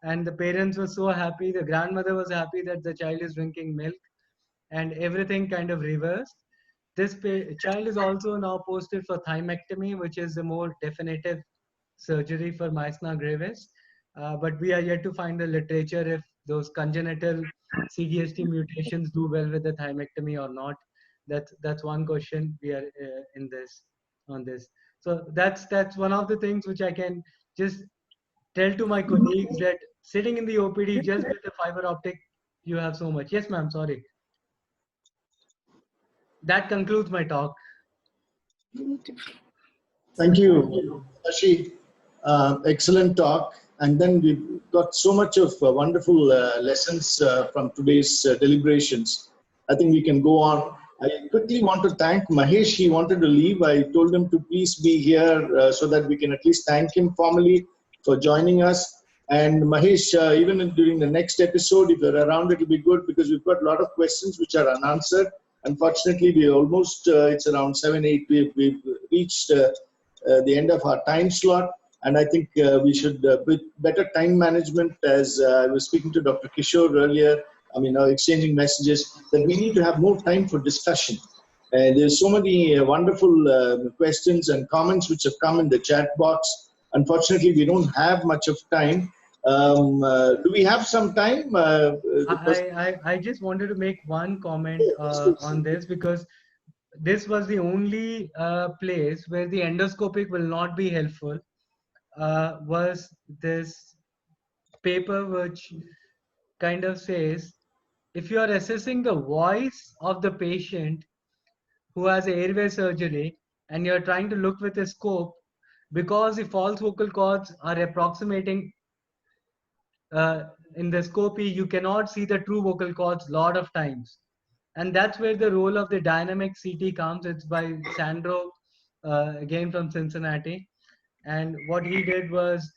[SPEAKER 8] And the parents were so happy. The grandmother was happy that the child is drinking milk, and everything kind of reversed. This child is also now posted for thymectomy, which is a more definitive surgery for myasthenia gravis. But we are yet to find the literature if those congenital CDST mutations do well with the thymectomy or not. That's one question we are in this on this. So that's one of the things which I can just tell to my colleagues, that sitting in the OPD just with the fiber optic, you have so much. Yes, ma'am. Sorry. That concludes my talk.
[SPEAKER 2] Thank you, Shashi. Excellent talk. And then we've got so much of wonderful lessons from today's deliberations. I think we can go on. I quickly want to thank Mahesh. He wanted to leave. I told him to please be here so that we can at least thank him formally for joining us. And Mahesh, even during the next episode, if you're around, it'll be good, because we've got a lot of questions which are unanswered. Unfortunately, we almost, it's around 7, 8, we've reached the end of our time slot. And I think we should, with better time management, as I was speaking to Dr. Kishore earlier, exchanging messages, that we need to have more time for discussion. And there's so many wonderful questions and comments which have come in the chat box. Unfortunately, we don't have much of time. Do we have some time?
[SPEAKER 8] I just wanted to make one comment on this, because this was the only place where the endoscopic will not be helpful. Was this paper which kind of says, if you are assessing the voice of the patient who has airway surgery and you're trying to look with a scope, because the false vocal cords are approximating in the scopy, you cannot see the true vocal cords a lot of times. And that's where the role of the dynamic CT comes. It's by Sandro, again from Cincinnati. And what he did was,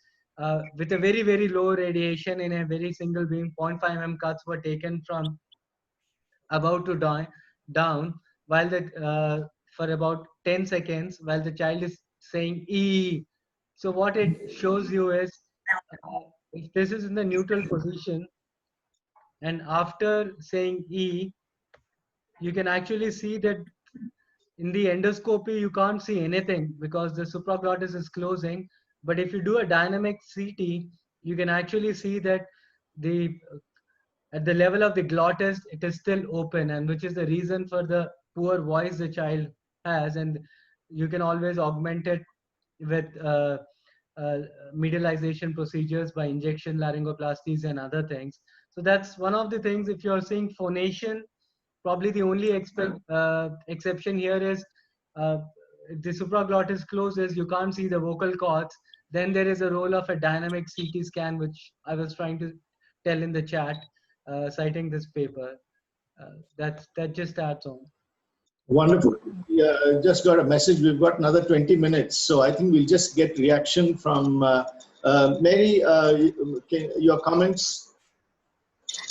[SPEAKER 8] with a very, very low radiation in a very single beam, 0.5 mm cuts were taken from about to down, while for about 10 seconds, while the child is saying E. So what it shows you is, if this is in the neutral position, and after saying E, you can actually see that in the endoscopy, you can't see anything because the supraglottis is closing. But if you do a dynamic CT, you can actually see that at the level of the glottis, it is still open, and which is the reason for the poor voice the child has. And you can always augment it with medialization procedures by injection, laryngoplasties, and other things. So that's one of the things. If you're seeing phonation, probably the only exception here is if the supraglottis closes, you can't see the vocal cords. Then there is a role of a dynamic CT scan, which I was trying to tell in the chat, citing this paper. That just adds on.
[SPEAKER 2] Wonderful. We just got a message. We've got another 20 minutes. So I think we'll just get reaction from Mary. Your comments?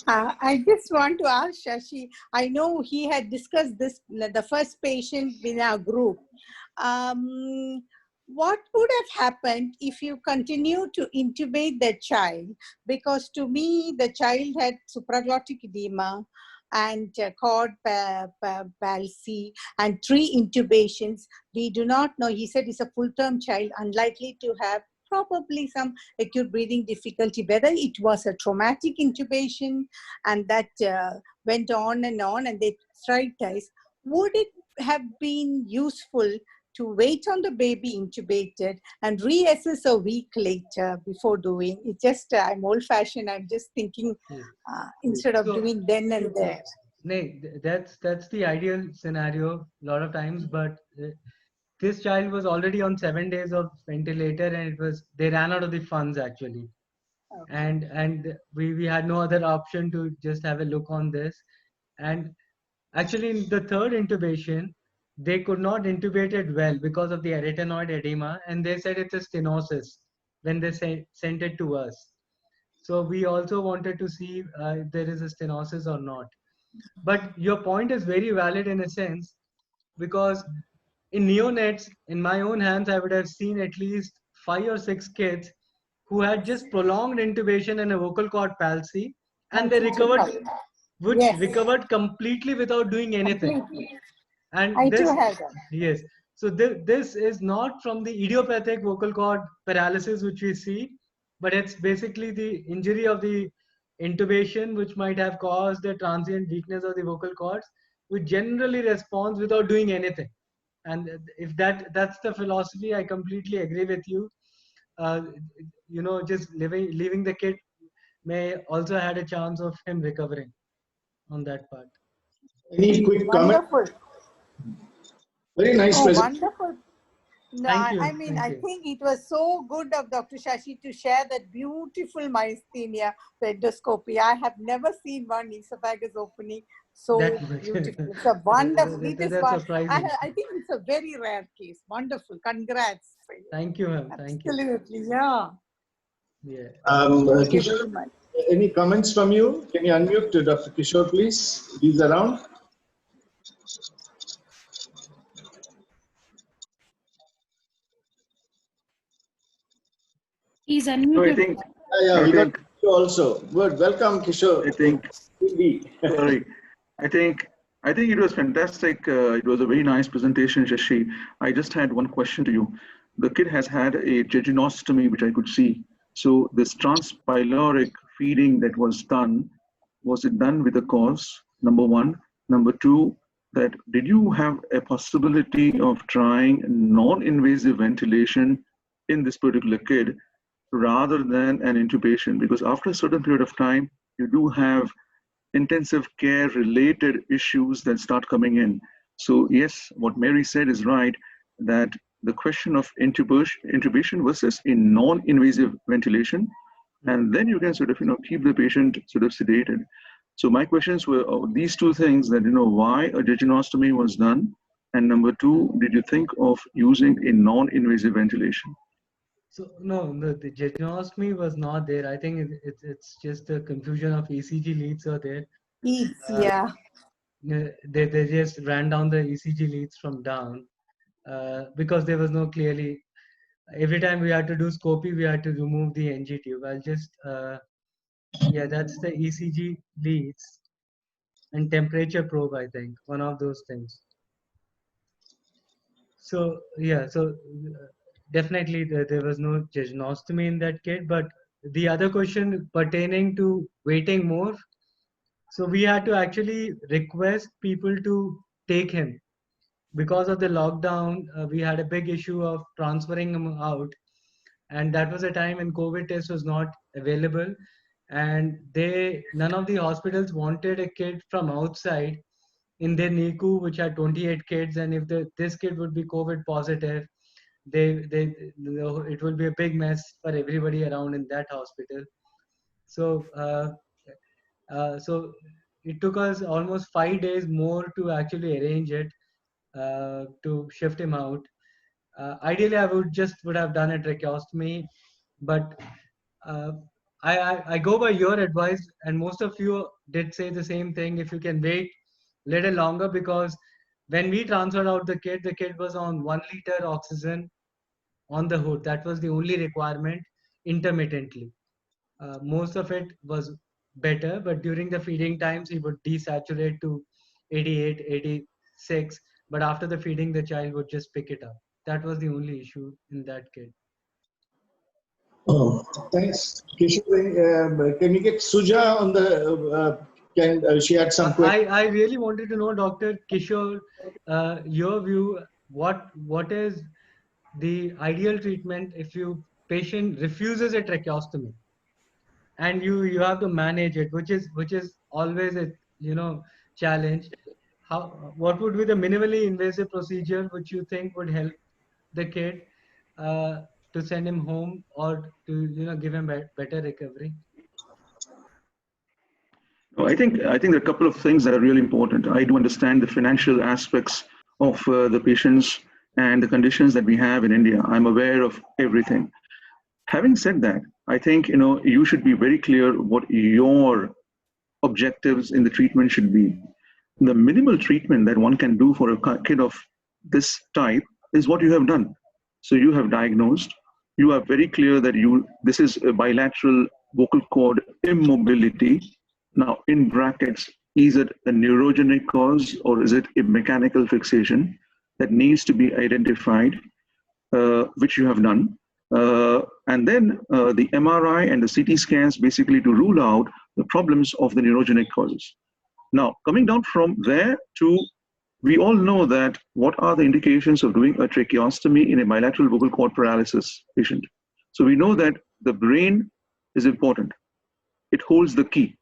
[SPEAKER 7] I just want to ask Shashi, I know he had discussed this, the first patient in our group. What would have happened if you continue to intubate the child? Because to me, the child had supraglottic edema and cord palsy and 3 intubations. We do not know. He said he's a full-term child, unlikely to have probably some acute breathing difficulty, whether it was a traumatic intubation and that went on and they tried ties. Would it have been useful to wait on the baby intubated and reassess a week later before doing it? Just, I'm old fashioned. I'm just thinking instead of doing then and there.
[SPEAKER 8] That's the ideal scenario a lot of times, but this child was already on 7 days of ventilator, and they ran out of the funds actually. Okay. And we had no other option to just have a look on this. And actually in the 3rd intubation, they could not intubate it well because of the arytenoid edema, and they said it's a stenosis when they sent it to us. So we also wanted to see if there is a stenosis or not. But your point is very valid in a sense, because in neonates, in my own hands, I would have seen at least 5 or 6 kids who had just prolonged intubation and a vocal cord palsy, and they recovered, which
[SPEAKER 7] Yes.
[SPEAKER 8] recovered completely without doing anything.
[SPEAKER 7] Completely.
[SPEAKER 8] And
[SPEAKER 7] I
[SPEAKER 8] this,
[SPEAKER 7] too have that.
[SPEAKER 8] yes. So this is not from the idiopathic vocal cord paralysis which we see, but it's basically the injury of the intubation which might have caused the transient weakness of the vocal cords, which generally responds without doing anything. And if that's the philosophy, I completely agree with you. Just leaving the kid may also had a chance of him recovering on that part.
[SPEAKER 2] Any quick comment?
[SPEAKER 7] Wonderful.
[SPEAKER 2] Very nice
[SPEAKER 7] Oh,
[SPEAKER 2] presentation.
[SPEAKER 7] wonderful. No,
[SPEAKER 8] Thank you.
[SPEAKER 7] I mean,
[SPEAKER 8] Thank
[SPEAKER 7] I
[SPEAKER 8] you.
[SPEAKER 7] think it was so good of Dr. Shashi to share that beautiful myasthenia endoscopy. I have never seen one esophagus opening so
[SPEAKER 8] That much.
[SPEAKER 7] beautiful. It's a wonderful. It is
[SPEAKER 8] That's
[SPEAKER 7] one.
[SPEAKER 8] surprising.
[SPEAKER 7] I think it's a very rare case. Wonderful. Congrats. For you.
[SPEAKER 8] Thank you, ma'am. Thank you.
[SPEAKER 7] Absolutely. Yeah.
[SPEAKER 8] Yeah.
[SPEAKER 7] Thank you very
[SPEAKER 2] Kishore,
[SPEAKER 7] much.
[SPEAKER 2] any comments from you? Can you unmute Dr. Kishore, please? He's around.
[SPEAKER 10] He's
[SPEAKER 9] No, I
[SPEAKER 10] unmuted.
[SPEAKER 9] think,
[SPEAKER 2] Yeah,
[SPEAKER 9] I
[SPEAKER 2] we got
[SPEAKER 9] think,
[SPEAKER 2] Kishore also. Good. Welcome, Kishore.
[SPEAKER 9] I think, sorry, I think it was fantastic. It was a very nice presentation, Shashi. I just had one question to you. The kid has had a jejunostomy, which I could see. So this transpyloric feeding that was done, was it done with a cause? Number one. Number two, that did you have a possibility of trying non-invasive ventilation in this particular kid rather than an intubation? Because after a certain period of time, you do have intensive care related issues that start coming in. So yes, what Mary said is right, that the question of intubation versus a non-invasive ventilation, and then you can sort of, keep the patient sort of sedated. So my questions were these two things, that, why a jejunostomy was done, and number two, did you think of using a non-invasive ventilation?
[SPEAKER 8] So no, the jejunostomy was not there. I think it's just a confusion of ECG leads are there.
[SPEAKER 7] Yeah.
[SPEAKER 8] They just ran down the ECG leads from down because there was no clearly. Every time we had to do scopy, we had to remove the NG tube. I'll just yeah, that's the ECG leads and temperature probe. I think one of those things. So yeah, so definitely there was no jejunostomy in that kid. But the other question pertaining to waiting more, so we had to actually request people to take him. Because of the lockdown, we had a big issue of transferring him out, and that was a time when COVID test was not available, and none of the hospitals wanted a kid from outside in their NICU, which had 28 kids, and if this kid would be COVID positive, it will be a big mess for everybody around in that hospital. So so it took us almost 5 days more to actually arrange it to shift him out. Ideally, I would have done a tracheostomy, but I go by your advice, and most of you did say the same thing. If you can wait little longer, because when we transferred out the kid was on 1 liter oxygen on the hood. That was the only requirement intermittently. Most of it was better, but during the feeding times, he would desaturate to 88, 86. But after the feeding, the child would just pick it up. That was the only issue in that kid.
[SPEAKER 2] Oh, thanks. Kishore, can you get Suja on the, she had some questions.
[SPEAKER 8] I really wanted to know, Dr. Kishore, your view, what is the ideal treatment if patient refuses a tracheostomy and you have to manage it, which is always a challenge. What would be the minimally invasive procedure which you think would help the kid to send him home or to give him better recovery?
[SPEAKER 9] I think there are a couple of things that are really important. I do understand the financial aspects of the patients and the conditions that we have in India. I'm aware of everything. Having said that, I think you should be very clear what your objectives in the treatment should be. The minimal treatment that one can do for a kid of this type is what you have done. So you have diagnosed, you are very clear that this is a bilateral vocal cord immobility. Now, in brackets, is it a neurogenic cause or is it a mechanical fixation that needs to be identified, which you have done. And then the MRI and the CT scans basically to rule out the problems of the neurogenic causes. Now, coming down from there to, we all know that what are the indications of doing a tracheostomy in a bilateral vocal cord paralysis patient. So we know that the brain is important. It holds the key.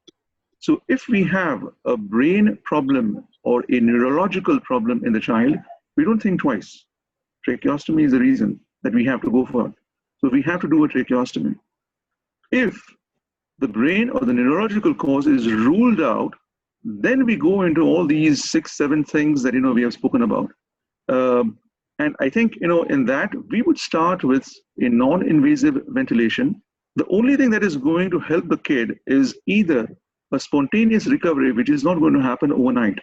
[SPEAKER 9] So if we have a brain problem or a neurological problem in the child, we don't think twice. Tracheostomy is the reason that we have to go for it. So we have to do a tracheostomy. If the brain or the neurological cause is ruled out, then we go into all these 6, 7 things that we have spoken about. And I think in that we would start with a non-invasive ventilation. The only thing that is going to help the kid is either a spontaneous recovery, which is not going to happen overnight,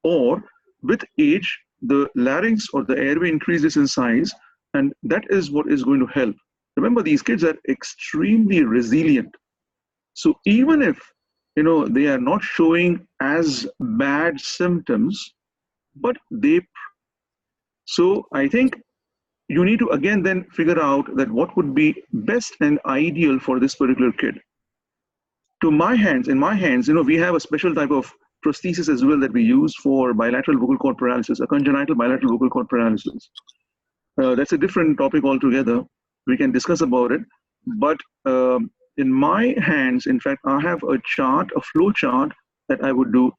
[SPEAKER 9] or with age, the larynx or the airway increases in size, and that is what is going to help. Remember, these kids are extremely resilient. So even if they are not showing as bad symptoms, but so I think you need to again then figure out that what would be best and ideal for this particular kid. In my hands, we have a special type of prosthesis as well that we use for bilateral vocal cord paralysis, a congenital bilateral vocal cord paralysis. That's a different topic altogether. We can discuss about it. But in my hands, in fact, I have a chart, a flow chart that I would do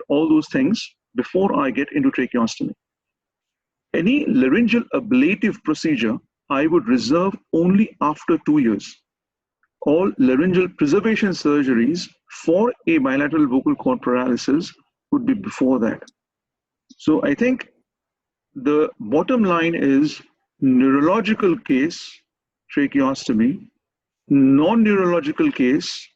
[SPEAKER 9] all those things before I get into tracheostomy. Any laryngeal ablative procedure, I would reserve only after 2 years. All laryngeal preservation surgeries for a bilateral vocal cord paralysis would be before that. So I think the bottom line is neurological case, tracheostomy. Non-neurological case,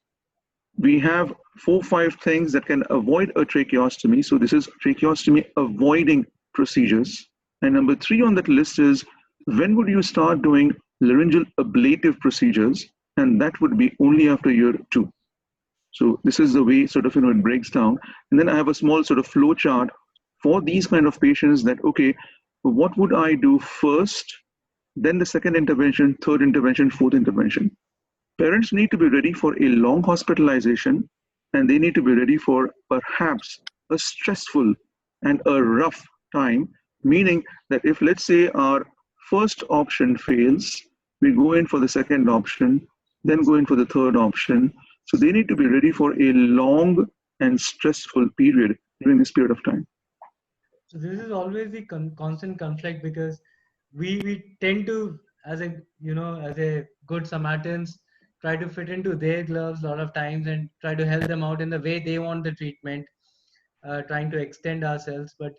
[SPEAKER 9] we have 4 or 5 things that can avoid a tracheostomy. So this is tracheostomy avoiding procedures. And number 3 on that list is, when would you start doing laryngeal ablative procedures? And that would be only after year 2. So this is the way it breaks down. And then I have a small flow chart for these kind of patients that, okay, what would I do first, then the second intervention, third intervention, fourth intervention. Parents need to be ready for a long hospitalization, and they need to be ready for perhaps a stressful and a rough time, meaning that if, let's say, our first option fails, we go in for the second option, then go in for the third option. So they need to be ready for a long and stressful period during this period of time.
[SPEAKER 8] So this is always the constant conflict, because we tend to, as a good Samaritans, try to fit into their gloves a lot of times and try to help them out in the way they want the treatment, trying to extend ourselves. But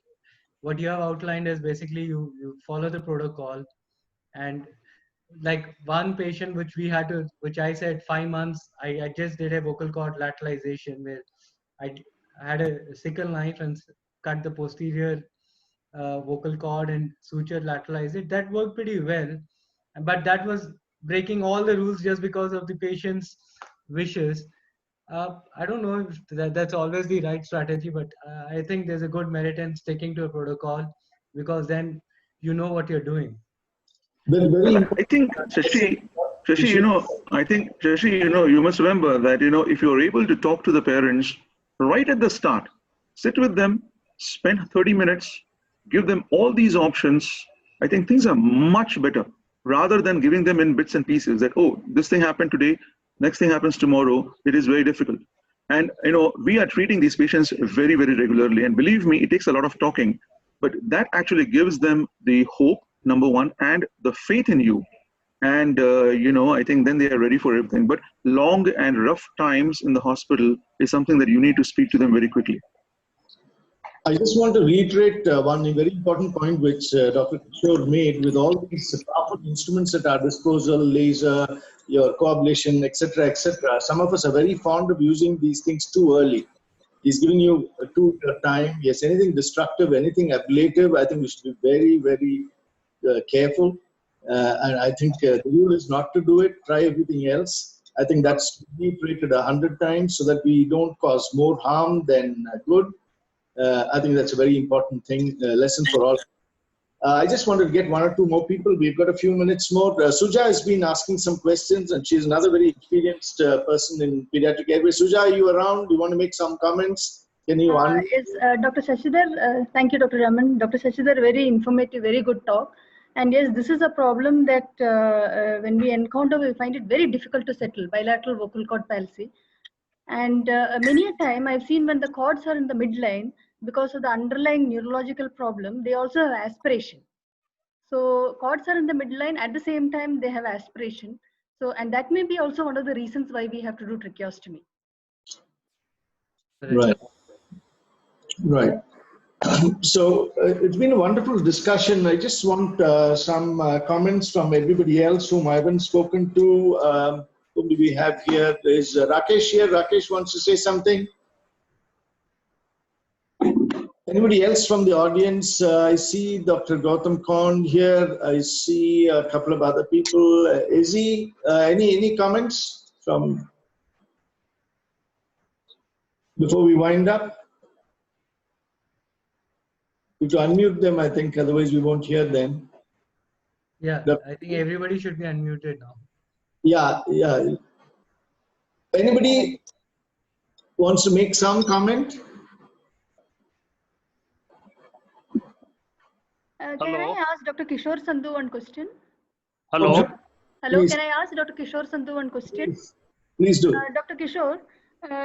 [SPEAKER 8] what you have outlined is basically you follow the protocol. And like one patient which I said 5 months, I just did a vocal cord lateralization where I had a sickle knife and cut the posterior vocal cord and suture lateralized it. That worked pretty well, but that was breaking all the rules just because of the patient's wishes. I don't know if that's always the right strategy, but I think there's a good merit in sticking to a protocol, because then you know what you're doing.
[SPEAKER 9] I think, Shashi, you must remember that, if you're able to talk to the parents right at the start, sit with them, spend 30 minutes, give them all these options, I think things are much better, rather than giving them in bits and pieces that, oh, this thing happened today, next thing happens tomorrow. It is very difficult. And, we are treating these patients very, very regularly. And believe me, it takes a lot of talking, but that actually gives them the hope, number one, and the faith in you. And, I think then they are ready for everything. But long and rough times in the hospital is something that you need to speak to them very quickly.
[SPEAKER 2] I just want to reiterate one very important point which Dr. Kishore made. With all these powerful instruments at our disposal, laser, your coablation, etc., etc. Some of us are very fond of using these things too early. He's giving you too time. Yes, anything destructive, anything ablative, I think we should be very, very careful. And I think the rule is not to do it. Try everything else. I think that's reiterated 100 times so that we don't cause more harm than good. I think that's a very important thing, lesson for all. I just wanted to get one or two more people. We've got a few minutes more. Suja has been asking some questions, and she's another very experienced person in pediatric airway. Suja, are you around? Do you want to make some comments? Can you
[SPEAKER 10] Yes, Dr. Shashidhar, thank you, Dr. Raman. Dr. Shashidhar, very informative, very good talk. And yes, this is a problem that when we encounter, we find it very difficult to settle, bilateral vocal cord palsy. And many a time I've seen when the cords are in the midline, because of the underlying neurological problem, they also have aspiration. So cords are in the midline, at the same time they have aspiration. So, and that may be also one of the reasons why we have to do tracheostomy.
[SPEAKER 2] Right. Right. So it's been a wonderful discussion. I just want some comments from everybody else whom I haven't spoken to. Whom do we have here? Is Rakesh here? Rakesh wants to say something. Anybody else from the audience? I see Dr. Gautam Kaun here. I see a couple of other people. Izzy, any comments from before we wind up? You have to unmute them, I think, otherwise we won't hear them.
[SPEAKER 8] Yeah, I think everybody should be unmuted now.
[SPEAKER 2] Yeah, yeah. Anybody wants to make some comment?
[SPEAKER 10] Can I ask Dr. Kishore Sandhu one question?
[SPEAKER 11] Hello.
[SPEAKER 10] Hello,
[SPEAKER 2] Please.
[SPEAKER 10] can I ask Dr. Kishore Sandhu one question?
[SPEAKER 2] Please do.
[SPEAKER 10] Dr. Kishore,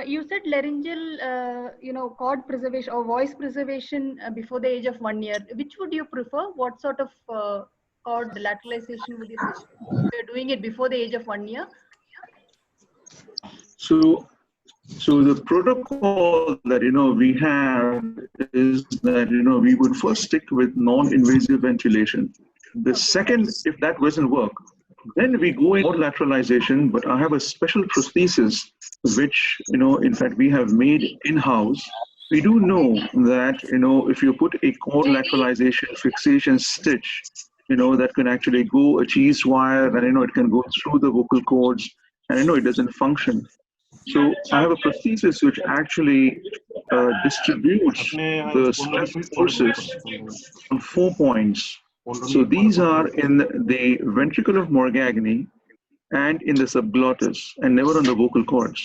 [SPEAKER 10] you said laryngeal, cord preservation or voice preservation before the age of 1 year. Which would you prefer? What sort of cord lateralization would you suggest? You're doing it before the age of 1 year?
[SPEAKER 9] So the protocol that we have is that we would first stick with non-invasive ventilation. The second, if that doesn't work, then we go in cord lateralization. But I have a special prosthesis which in fact we have made in-house. We do know that if you put a cord lateralization fixation stitch, that can actually go a cheese wire, and it can go through the vocal cords, and it doesn't function. So I have a prosthesis which actually distributes the stress forces on 4 points. So these are in the ventricle of Morgagni and in the subglottis, and never on the vocal cords.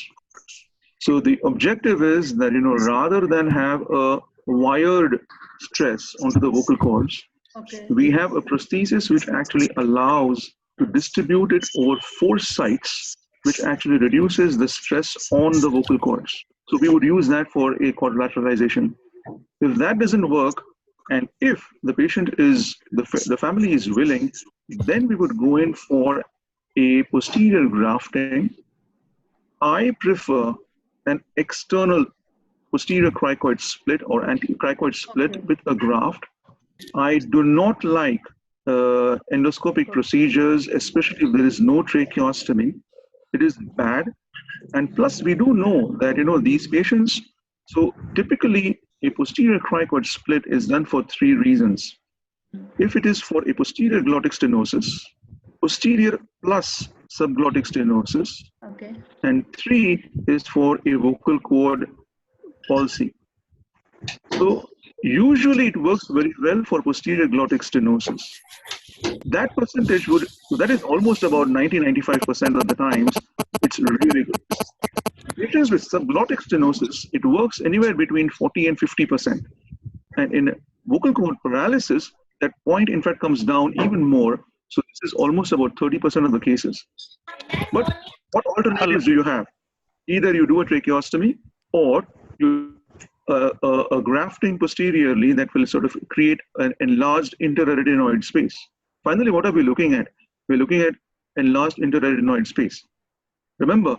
[SPEAKER 9] So the objective is that rather than have a wired stress onto the vocal cords, we have a prosthesis which actually allows to distribute it over 4 sites, which actually reduces the stress on the vocal cords. So we would use that for a cord lateralization. If that doesn't work, and if the patient is, the family is willing, then we would go in for a posterior grafting. I prefer an external posterior cricoid split or anti-cricoid split with a graft. I do not like endoscopic procedures, especially if there is no tracheostomy. It is bad. And plus we do know that, these patients, so typically a posterior cricoid split is done for 3 reasons. If it is for a posterior glottic stenosis, posterior plus subglottic stenosis, and 3 is for a vocal cord palsy. So usually it works very well for posterior glottic stenosis. That percentage that is almost about 90-95% of the times, it's really good. Patients with subglottic stenosis, it works anywhere between 40 and 50%. And in vocal cord paralysis, that point in fact comes down even more. So this is almost about 30% of the cases. But what alternatives do you have? Either you do a tracheostomy or you a grafting posteriorly that will sort of create an enlarged interarytenoid space. Finally, what are we looking at? We're looking at enlarged interarytenoid space. Remember,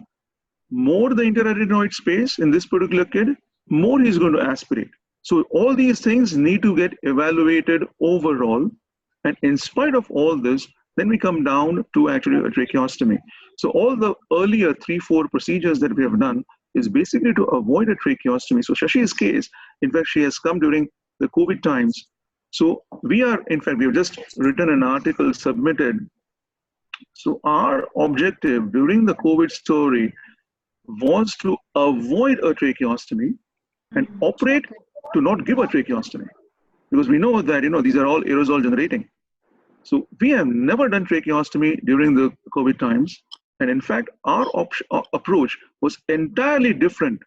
[SPEAKER 9] more the interarytenoid space in this particular kid, more he's going to aspirate. So all these things need to get evaluated overall. And in spite of all this, then we come down to actually a tracheostomy. So all the earlier 3-4 procedures that we have done is basically to avoid a tracheostomy. So Shashi's case, in fact, she has come during the COVID times. So we have just written an article, submitted. So our objective during the COVID story was to avoid a tracheostomy and operate to not give a tracheostomy. Because we know that, these are all aerosol generating. So we have never done tracheostomy during the COVID times. And in fact, our approach was entirely different.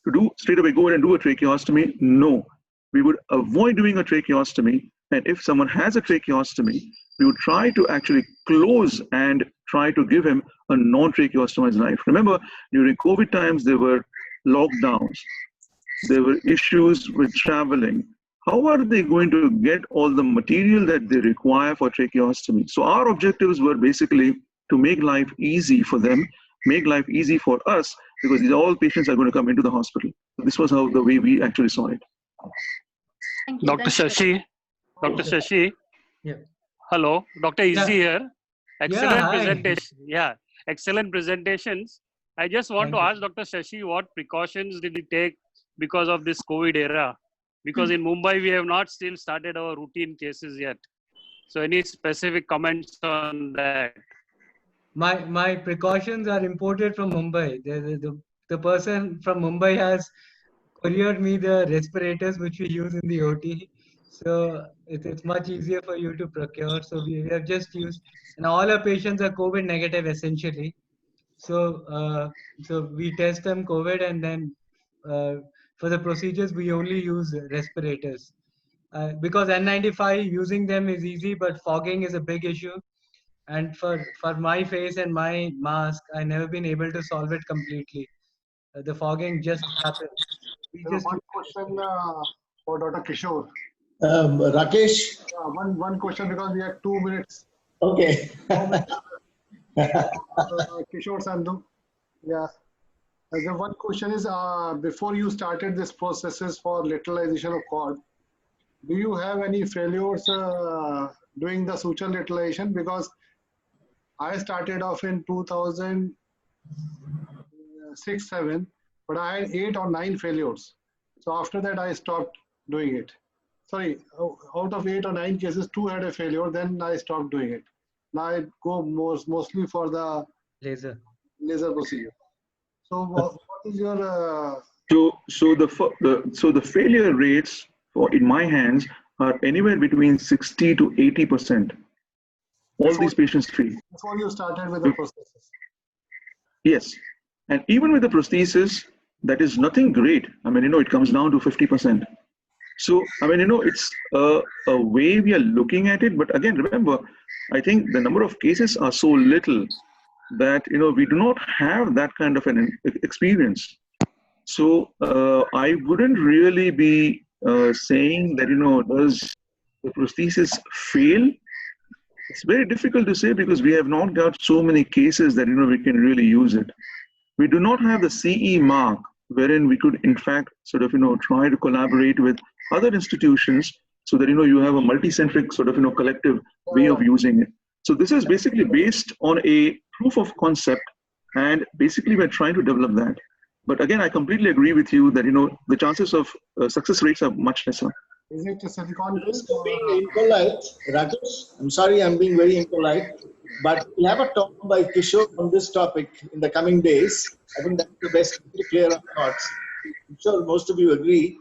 [SPEAKER 9] To do straight away, go ahead and do a tracheostomy. No, we would avoid doing a tracheostomy. And if someone has a tracheostomy, we would try to actually close and try to give him a non-tracheostomized life. Remember, during COVID times, there were lockdowns. There were issues with traveling. How are they going to get all the material that they require for tracheostomy? So our objectives were basically to make life easy for them, make life easy for us, because these all patients are going to come into the hospital. So this was how the way we actually saw it.
[SPEAKER 10] Thank you.
[SPEAKER 11] Dr. Shashi, Dr. Shashi.
[SPEAKER 8] Yeah.
[SPEAKER 11] Hello, Dr. Izzi here. Excellent
[SPEAKER 8] hi.
[SPEAKER 11] presentation. Yeah, excellent presentations. I just want
[SPEAKER 8] Thank
[SPEAKER 11] to
[SPEAKER 8] you.
[SPEAKER 11] ask Dr. Shashi, what precautions did he take because of this COVID era? Because in Mumbai, we have not still started our routine cases yet. So any specific comments on that?
[SPEAKER 8] My precautions are imported from Mumbai. The person from Mumbai has couriered me the respirators which we use in the OT. So it's much easier for you to procure. So we have just used, and all our patients are COVID negative essentially. So so we test them COVID, and then for the procedures we only use respirators. Because N95 using them is easy, but fogging is a big issue. And for my face and my mask, I never been able to solve it completely. The fogging just happens. We just
[SPEAKER 5] One question for Dr. Kishore.
[SPEAKER 2] Rakesh?
[SPEAKER 5] One question because we have 2 minutes.
[SPEAKER 2] Okay.
[SPEAKER 5] Kishore Sandhu. Yeah. The one question is, before you started this processes for lateralization of cord, do you have any failures doing the suture lateralization? Because I started off in 2006-7, but I had 8 or 9 failures. So after that, I stopped doing it. Sorry, out of 8 or 9 cases, 2 had a failure. Then I stopped doing it. Now I go mostly for the
[SPEAKER 8] laser
[SPEAKER 5] procedure. So what is your?
[SPEAKER 9] So the failure rates in my hands are anywhere between 60 to 80%. All these patients fail.
[SPEAKER 5] Before you started with the processes.
[SPEAKER 9] Yes, and even with the prosthesis, that is nothing great. I mean, it comes down to 50%. So, I mean, it's a way we are looking at it. But again, remember, I think the number of cases are so little that, we do not have that kind of an experience. So I wouldn't really be saying that, does the prosthesis fail? It's very difficult to say because we have not got so many cases that, we can really use it. We do not have the CE mark wherein we could, in fact, sort of, try to collaborate with other institutions so that, you have a multi-centric sort of, collective way of using it. So this is basically based on a proof of concept, and basically we're trying to develop that. But again, I completely agree with you that, the chances of success rates are much lesser.
[SPEAKER 5] Is it a silicon based?
[SPEAKER 2] Being impolite, Rakesh, I'm sorry I'm being very impolite, but we'll have a talk by Kishore on this topic in the coming days. I think that's the best way to clear our thoughts. I'm sure most of you agree.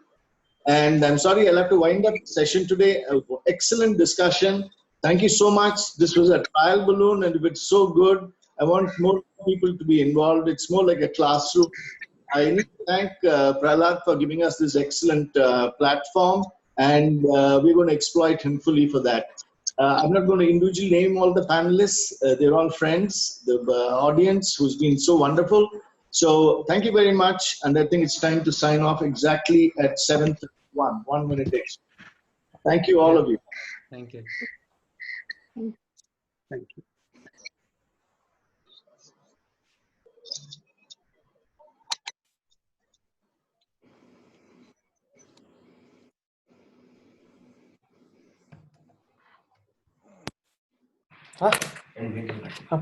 [SPEAKER 2] And I'm sorry I'll have to wind up the session today. Excellent discussion. Thank you so much. This was a trial balloon, and if it's so good, I want more people to be involved. It's more like a classroom. I need to thank Prahlad for giving us this excellent platform, and we're going to exploit him fully for that. I'm not going to individually name all the panelists. They're all friends, the audience who's been so wonderful. So thank you very much, and I think it's time to sign off exactly at 7:31, 1 minute extra. Thank you, all of you.
[SPEAKER 8] Thank you.
[SPEAKER 11] Thank you.
[SPEAKER 1] Huh?
[SPEAKER 12] हाँ